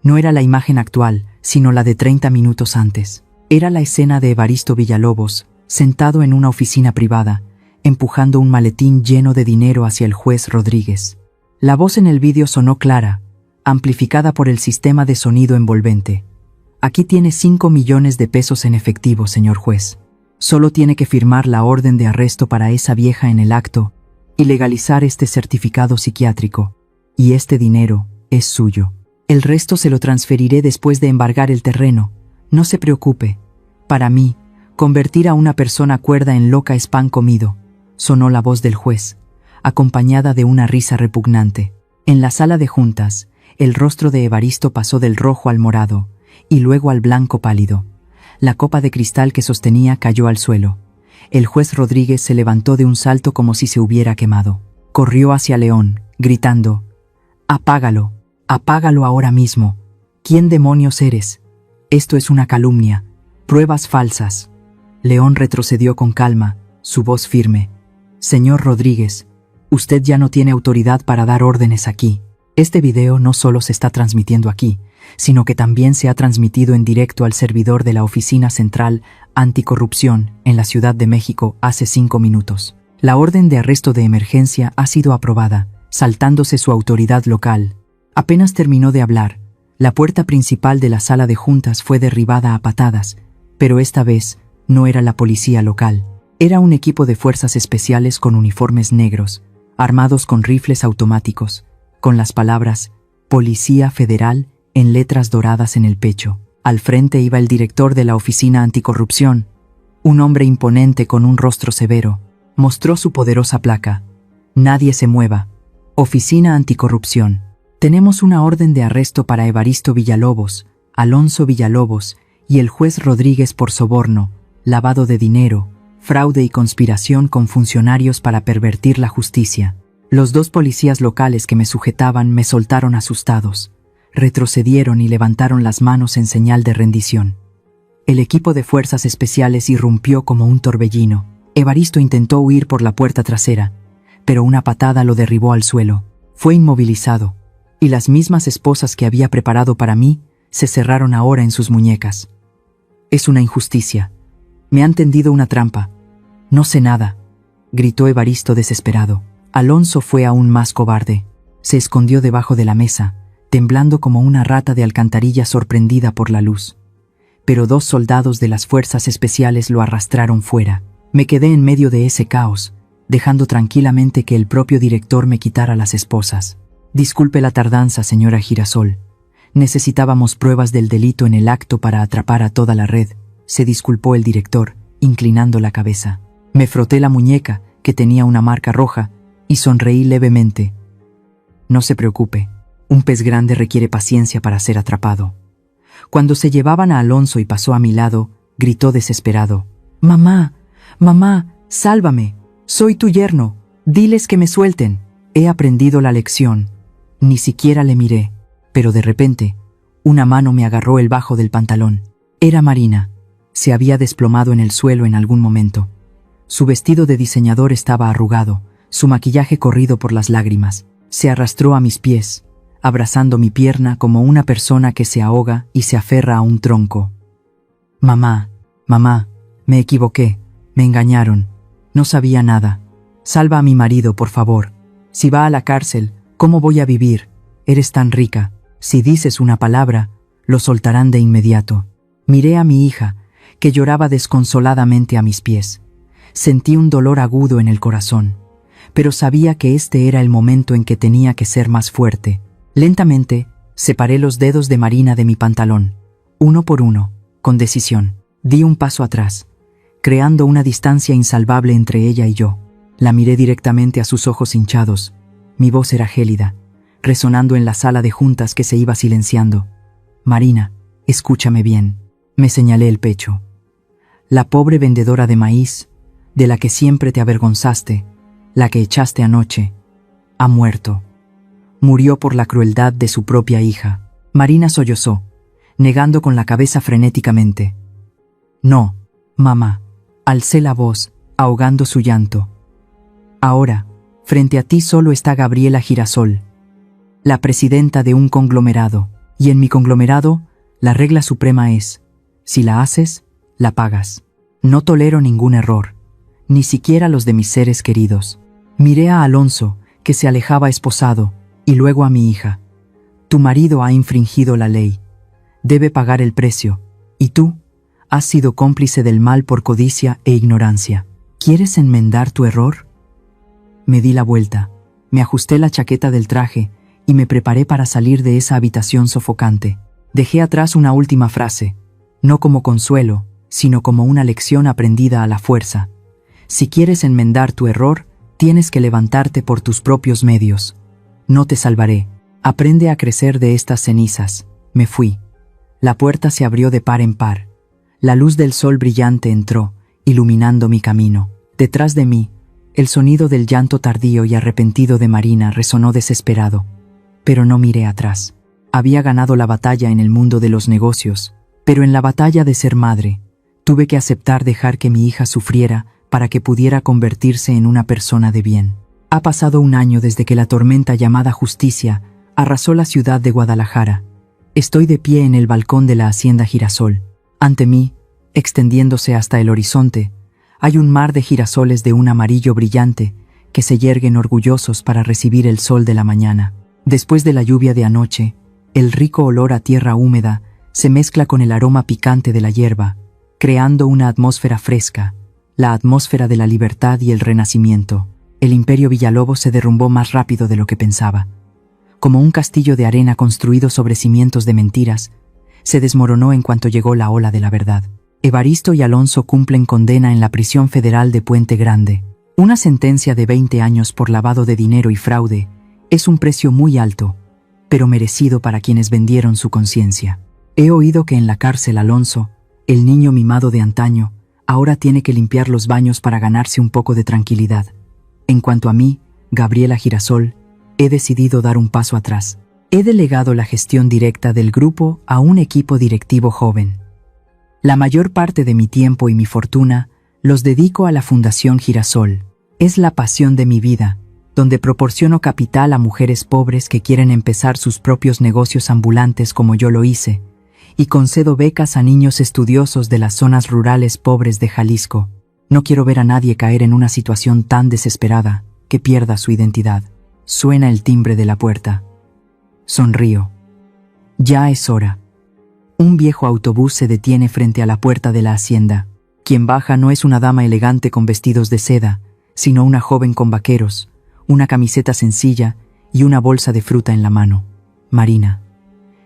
No era la imagen actual, sino la de 30 minutos antes. Era la escena de Evaristo Villalobos, sentado en una oficina privada, empujando un maletín lleno de dinero hacia el juez Rodríguez. La voz en el vídeo sonó clara, amplificada por el sistema de sonido envolvente. «Aquí tiene 5 millones de pesos en efectivo, señor juez. Solo tiene que firmar la orden de arresto para esa vieja en el acto y legalizar este certificado psiquiátrico. Y este dinero es suyo. El resto se lo transferiré después de embargar el terreno. No se preocupe. Para mí, convertir a una persona cuerda en loca es pan comido», sonó la voz del juez, acompañada de una risa repugnante. En la sala de juntas, el rostro de Evaristo pasó del rojo al morado, y luego al blanco pálido. La copa de cristal que sostenía cayó al suelo. El juez Rodríguez se levantó de un salto como si se hubiera quemado. Corrió hacia León, gritando: «Apágalo, apágalo ahora mismo. ¿Quién demonios eres? Esto es una calumnia, pruebas falsas». León retrocedió con calma, su voz firme: «Señor Rodríguez, usted ya no tiene autoridad para dar órdenes aquí. Este video no solo se está transmitiendo aquí, sino que también se ha transmitido en directo al servidor de la Oficina Central Anticorrupción en la Ciudad de México hace 5 minutos. La orden de arresto de emergencia ha sido aprobada, saltándose su autoridad local». Apenas terminó de hablar, la puerta principal de la sala de juntas fue derribada a patadas, pero esta vez no era la policía local. Era un equipo de fuerzas especiales con uniformes negros, armados con rifles automáticos, con las palabras «Policía Federal» en letras doradas en el pecho. Al frente iba el director de la Oficina Anticorrupción, un hombre imponente con un rostro severo. Mostró su poderosa placa: «Nadie se mueva. Oficina Anticorrupción. Tenemos una orden de arresto para Evaristo Villalobos, Alonso Villalobos y el juez Rodríguez por soborno, lavado de dinero, fraude y conspiración con funcionarios para pervertir la justicia». Los 2 policías locales que me sujetaban me soltaron asustados. Retrocedieron y levantaron las manos en señal de rendición. El equipo de fuerzas especiales irrumpió como un torbellino. Evaristo intentó huir por la puerta trasera, pero una patada lo derribó al suelo. Fue inmovilizado, y las mismas esposas que había preparado para mí se cerraron ahora en sus muñecas. «Es una injusticia. Me han tendido una trampa. No sé nada», gritó Evaristo desesperado. Alonso fue aún más cobarde. Se escondió debajo de la mesa, temblando como una rata de alcantarilla sorprendida por la luz. Pero 2 soldados de las fuerzas especiales lo arrastraron fuera. Me quedé en medio de ese caos, dejando tranquilamente que el propio director me quitara las esposas. «Disculpe la tardanza, señora Girasol. Necesitábamos pruebas del delito en el acto para atrapar a toda la red», se disculpó el director, inclinando la cabeza. Me froté la muñeca, que tenía una marca roja, y sonreí levemente. «No se preocupe, un pez grande requiere paciencia para ser atrapado». Cuando se llevaban a Alonso y pasó a mi lado, gritó desesperado: «Mamá, mamá, sálvame, soy tu yerno, diles que me suelten». He aprendido la lección. Ni siquiera le miré, pero de repente, una mano me agarró el bajo del pantalón. Era Marina. Se había desplomado en el suelo en algún momento. Su vestido de diseñador estaba arrugado, su maquillaje corrido por las lágrimas. Se arrastró a mis pies, abrazando mi pierna como una persona que se ahoga y se aferra a un tronco. Mamá, me equivoqué, me engañaron. No sabía nada. Salva a mi marido, por favor. Si va a la cárcel, ¿cómo voy a vivir? Eres tan rica. Si dices una palabra, lo soltarán de inmediato. Miré a mi hija, que lloraba desconsoladamente a mis pies. Sentí un dolor agudo en el corazón, pero sabía que este era el momento en que tenía que ser más fuerte. Lentamente, separé los dedos de Marina de mi pantalón, uno por uno, con decisión. Di un paso atrás, creando una distancia insalvable entre ella y yo. La miré directamente a sus ojos hinchados. Mi voz era gélida, resonando en la sala de juntas que se iba silenciando. Marina, escúchame bien. Me señalé el pecho. La pobre vendedora de maíz, de la que siempre te avergonzaste, la que echaste anoche, ha muerto. Murió por la crueldad de su propia hija. Marina sollozó, negando con la cabeza frenéticamente. No, mamá. Alcé la voz, ahogando su llanto. Ahora, frente a ti solo está Gabriela Girasol, la presidenta de un conglomerado, y en mi conglomerado, la regla suprema es, si la haces, la pagas. No tolero ningún error, ni siquiera los de mis seres queridos. Miré a Alonso, que se alejaba esposado, y luego a mi hija. Tu marido ha infringido la ley. Debe pagar el precio. Y tú, has sido cómplice del mal por codicia e ignorancia. ¿Quieres enmendar tu error? Me di la vuelta, me ajusté la chaqueta del traje y me preparé para salir de esa habitación sofocante. Dejé atrás una última frase, no como consuelo, sino como una lección aprendida a la fuerza. Si quieres enmendar tu error, tienes que levantarte por tus propios medios. No te salvaré. Aprende a crecer de estas cenizas. Me fui. La puerta se abrió de par en par. La luz del sol brillante entró, iluminando mi camino. Detrás de mí, el sonido del llanto tardío y arrepentido de Marina resonó desesperado. Pero no miré atrás. Había ganado la batalla en el mundo de los negocios, pero en la batalla de ser madre, tuve que aceptar dejar que mi hija sufriera para que pudiera convertirse en una persona de bien. Ha pasado un año desde que la tormenta llamada justicia arrasó la ciudad de Guadalajara. Estoy de pie en el balcón de la hacienda Girasol. Ante mí, extendiéndose hasta el horizonte, hay un mar de girasoles de un amarillo brillante que se yerguen orgullosos para recibir el sol de la mañana. Después de la lluvia de anoche, el rico olor a tierra húmeda se mezcla con el aroma picante de la hierba, creando una atmósfera fresca, la atmósfera de la libertad y el renacimiento. El imperio Villalobos se derrumbó más rápido de lo que pensaba. Como un castillo de arena construido sobre cimientos de mentiras, se desmoronó en cuanto llegó la ola de la verdad. Evaristo y Alonso cumplen condena en la prisión federal de Puente Grande. Una sentencia de 20 años por lavado de dinero y fraude es un precio muy alto, pero merecido para quienes vendieron su conciencia. He oído que en la cárcel Alonso, el niño mimado de antaño, ahora tiene que limpiar los baños para ganarse un poco de tranquilidad. En cuanto a mí, Gabriela Girasol, he decidido dar un paso atrás. He delegado la gestión directa del grupo a un equipo directivo joven. La mayor parte de mi tiempo y mi fortuna los dedico a la Fundación Girasol. Es la pasión de mi vida, donde proporciono capital a mujeres pobres que quieren empezar sus propios negocios ambulantes como yo lo hice, y concedo becas a niños estudiosos de las zonas rurales pobres de Jalisco. No quiero ver a nadie caer en una situación tan desesperada que pierda su identidad. Suena el timbre de la puerta. Sonrío. Ya es hora. Un viejo autobús se detiene frente a la puerta de la hacienda. Quien baja no es una dama elegante con vestidos de seda, sino una joven con vaqueros, una camiseta sencilla y una bolsa de fruta en la mano. Marina.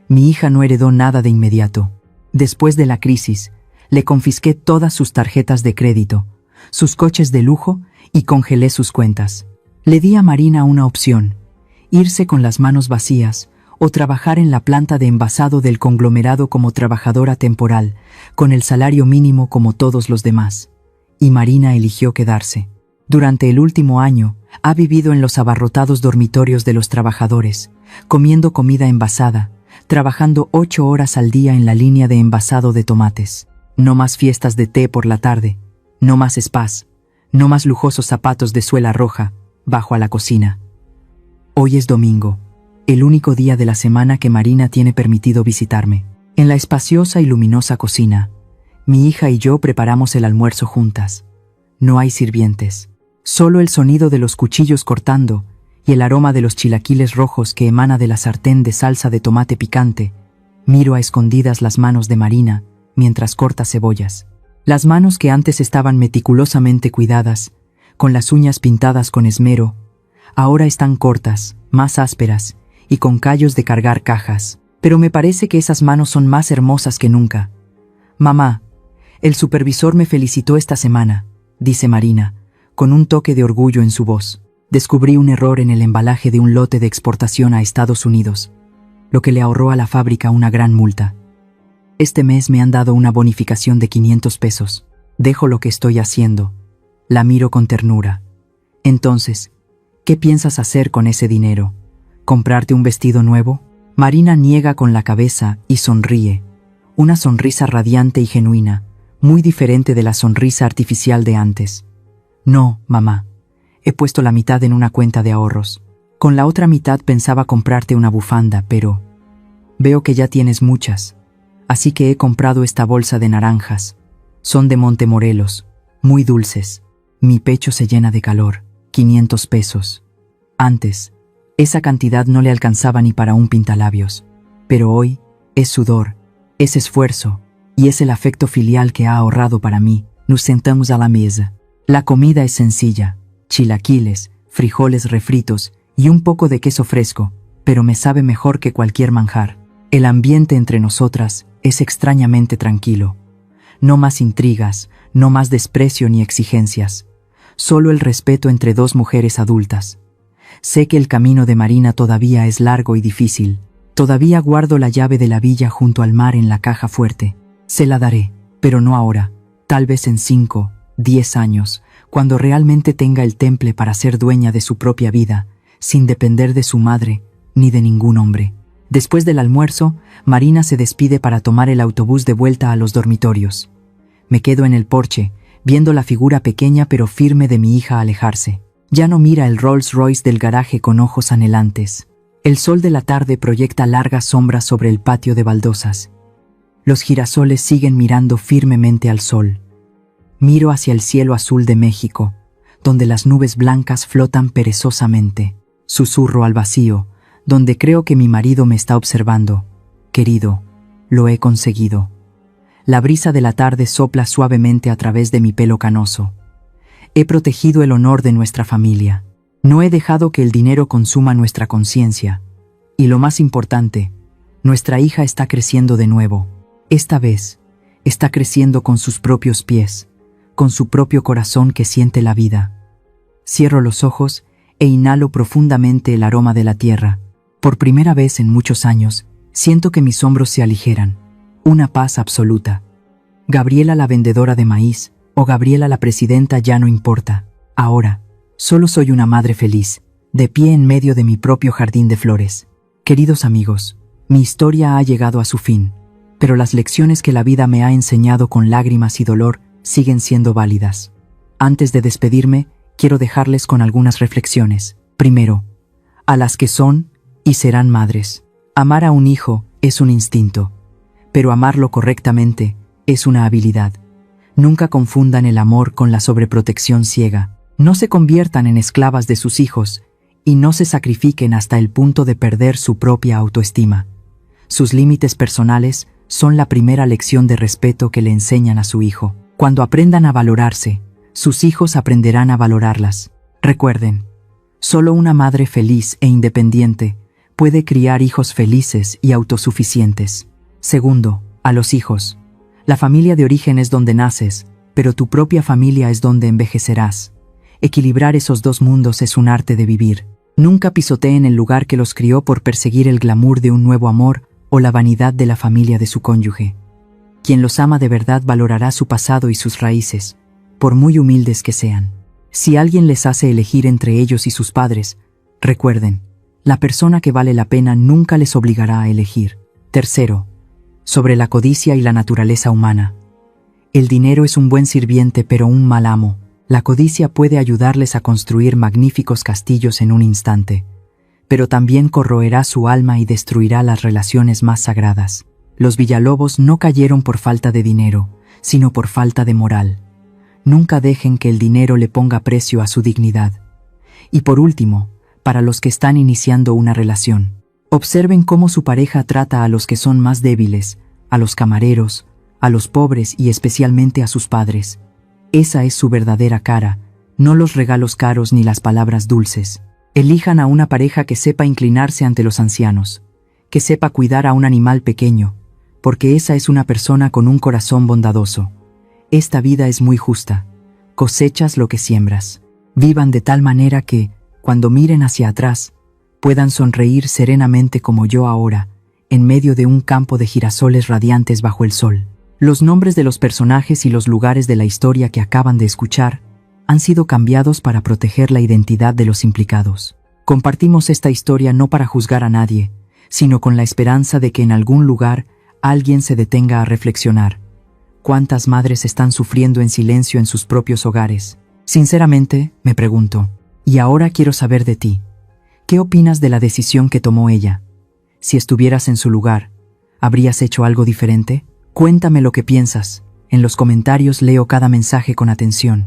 Mi hija no heredó nada de inmediato. Después de la crisis, le confisqué todas sus tarjetas de crédito, sus coches de lujo y congelé sus cuentas. Le di a Marina una opción: irse con las manos vacías o trabajar en la planta de envasado del conglomerado como trabajadora temporal, con el salario mínimo como todos los demás. Y Marina eligió quedarse. Durante el último año, Ha vivido en los abarrotados dormitorios de los trabajadores, comiendo comida envasada, trabajando 8 horas al día en la línea de envasado de tomates. No más fiestas de té por la tarde, no más spas, no más lujosos zapatos de suela roja, bajo a la cocina. Hoy es domingo, el único día de la semana que Marina tiene permitido visitarme. En la espaciosa y luminosa cocina, mi hija y yo preparamos el almuerzo juntas. No hay sirvientes, solo el sonido de los cuchillos cortando y el aroma de los chilaquiles rojos que emana de la sartén de salsa de tomate picante. Miro a escondidas las manos de Marina mientras corta cebollas. Las manos que antes estaban meticulosamente cuidadas, con las uñas pintadas con esmero, ahora están cortas, más ásperas y con callos de cargar cajas. Pero me parece que esas manos son más hermosas que nunca. Mamá, el supervisor me felicitó esta semana, dice Marina, con un toque de orgullo en su voz. Descubrí un error en el embalaje de un lote de exportación a Estados Unidos, lo que le ahorró a la fábrica una gran multa. Este mes me han dado una bonificación de 500 pesos. Dejo lo que estoy haciendo. La miro con ternura. Entonces, ¿qué piensas hacer con ese dinero? ¿Comprarte un vestido nuevo? Marina niega con la cabeza y sonríe. Una sonrisa radiante y genuina, muy diferente de la sonrisa artificial de antes. No, mamá. He puesto la mitad en una cuenta de ahorros. Con la otra mitad pensaba comprarte una bufanda, pero veo que ya tienes muchas. Así que he comprado esta bolsa de naranjas. Son de Montemorelos, muy dulces. Mi pecho se llena de calor. 500 pesos. Antes, esa cantidad no le alcanzaba ni para un pintalabios. Pero hoy, es sudor, es esfuerzo, y es el afecto filial que ha ahorrado para mí. Nos sentamos a la mesa. La comida es sencilla, chilaquiles, frijoles refritos y un poco de queso fresco, pero me sabe mejor que cualquier manjar. El ambiente entre nosotras es extrañamente tranquilo. No más intrigas, no más desprecio ni exigencias. Solo el respeto entre dos mujeres adultas. Sé que el camino de Marina todavía es largo y difícil. Todavía guardo la llave de la villa junto al mar en la caja fuerte. Se la daré, pero no ahora. Tal vez en 5, 10 años, cuando realmente tenga el temple para ser dueña de su propia vida, sin depender de su madre ni de ningún hombre. Después del almuerzo, Marina se despide para tomar el autobús de vuelta a los dormitorios. Me quedo en el porche, viendo la figura pequeña pero firme de mi hija alejarse. Ya no mira el Rolls Royce del garaje con ojos anhelantes. El sol de la tarde proyecta largas sombras sobre el patio de baldosas. Los girasoles siguen mirando firmemente al sol. Miro hacia el cielo azul de México, donde las nubes blancas flotan perezosamente. Susurro al vacío, donde creo que mi marido me está observando. Querido, lo he conseguido. La brisa de la tarde sopla suavemente a través de mi pelo canoso. He protegido el honor de nuestra familia. No he dejado que el dinero consuma nuestra conciencia. Y lo más importante, nuestra hija está creciendo de nuevo. Esta vez, está creciendo con sus propios pies, con su propio corazón que siente la vida. Cierro los ojos e inhalo profundamente el aroma de la tierra. Por primera vez en muchos años, siento que mis hombros se aligeran. Una paz absoluta. Gabriela la vendedora de maíz, o Gabriela la presidenta ya no importa. Ahora, solo soy una madre feliz, de pie en medio de mi propio jardín de flores. Queridos amigos, mi historia ha llegado a su fin, pero las lecciones que la vida me ha enseñado con lágrimas y dolor siguen siendo válidas. Antes de despedirme, quiero dejarles con algunas reflexiones. Primero, a las que son y serán madres. Amar a un hijo es un instinto, pero amarlo correctamente es una habilidad. Nunca confundan el amor con la sobreprotección ciega. No se conviertan en esclavas de sus hijos y no se sacrifiquen hasta el punto de perder su propia autoestima. Sus límites personales son la primera lección de respeto que le enseñan a su hijo. Cuando aprendan a valorarse, sus hijos aprenderán a valorarlas. Recuerden, solo una madre feliz e independiente puede criar hijos felices y autosuficientes. Segundo, a los hijos. La familia de origen es donde naces, pero tu propia familia es donde envejecerás. Equilibrar esos dos mundos es un arte de vivir. Nunca pisoteen el lugar que los crió por perseguir el glamour de un nuevo amor o la vanidad de la familia de su cónyuge. Quien los ama de verdad valorará su pasado y sus raíces, por muy humildes que sean. Si alguien les hace elegir entre ellos y sus padres, recuerden, la persona que vale la pena nunca les obligará a elegir. Tercero, sobre la codicia y la naturaleza humana. El dinero es un buen sirviente pero un mal amo. La codicia puede ayudarles a construir magníficos castillos en un instante, pero también corroerá su alma y destruirá las relaciones más sagradas. Los Villalobos no cayeron por falta de dinero, sino por falta de moral. Nunca dejen que el dinero le ponga precio a su dignidad. Y por último, para los que están iniciando una relación, observen cómo su pareja trata a los que son más débiles, a los camareros, a los pobres y especialmente a sus padres. Esa es su verdadera cara, no los regalos caros ni las palabras dulces. Elijan a una pareja que sepa inclinarse ante los ancianos, que sepa cuidar a un animal pequeño, porque esa es una persona con un corazón bondadoso. Esta vida es muy justa, cosechas lo que siembras. Vivan de tal manera que, cuando miren hacia atrás, puedan sonreír serenamente como yo ahora, en medio de un campo de girasoles radiantes bajo el sol. Los nombres de los personajes y los lugares de la historia que acaban de escuchar han sido cambiados para proteger la identidad de los implicados. Compartimos esta historia no para juzgar a nadie, sino con la esperanza de que en algún lugar alguien se detenga a reflexionar. ¿Cuántas madres están sufriendo en silencio en sus propios hogares? Sinceramente, me pregunto, y ahora quiero saber de ti. ¿Qué opinas de la decisión que tomó ella? Si estuvieras en su lugar, ¿habrías hecho algo diferente? Cuéntame lo que piensas. En los comentarios leo cada mensaje con atención,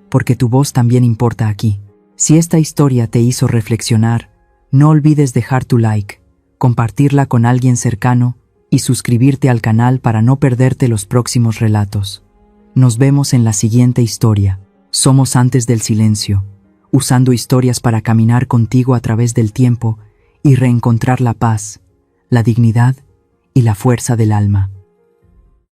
porque tu voz también importa aquí. Si esta historia te hizo reflexionar, no olvides dejar tu like, compartirla con alguien cercano y suscribirte al canal para no perderte los próximos relatos. Nos vemos en la siguiente historia. Somos Antes del Silencio, usando historias para caminar contigo a través del tiempo y reencontrar la paz, la dignidad y la fuerza del alma.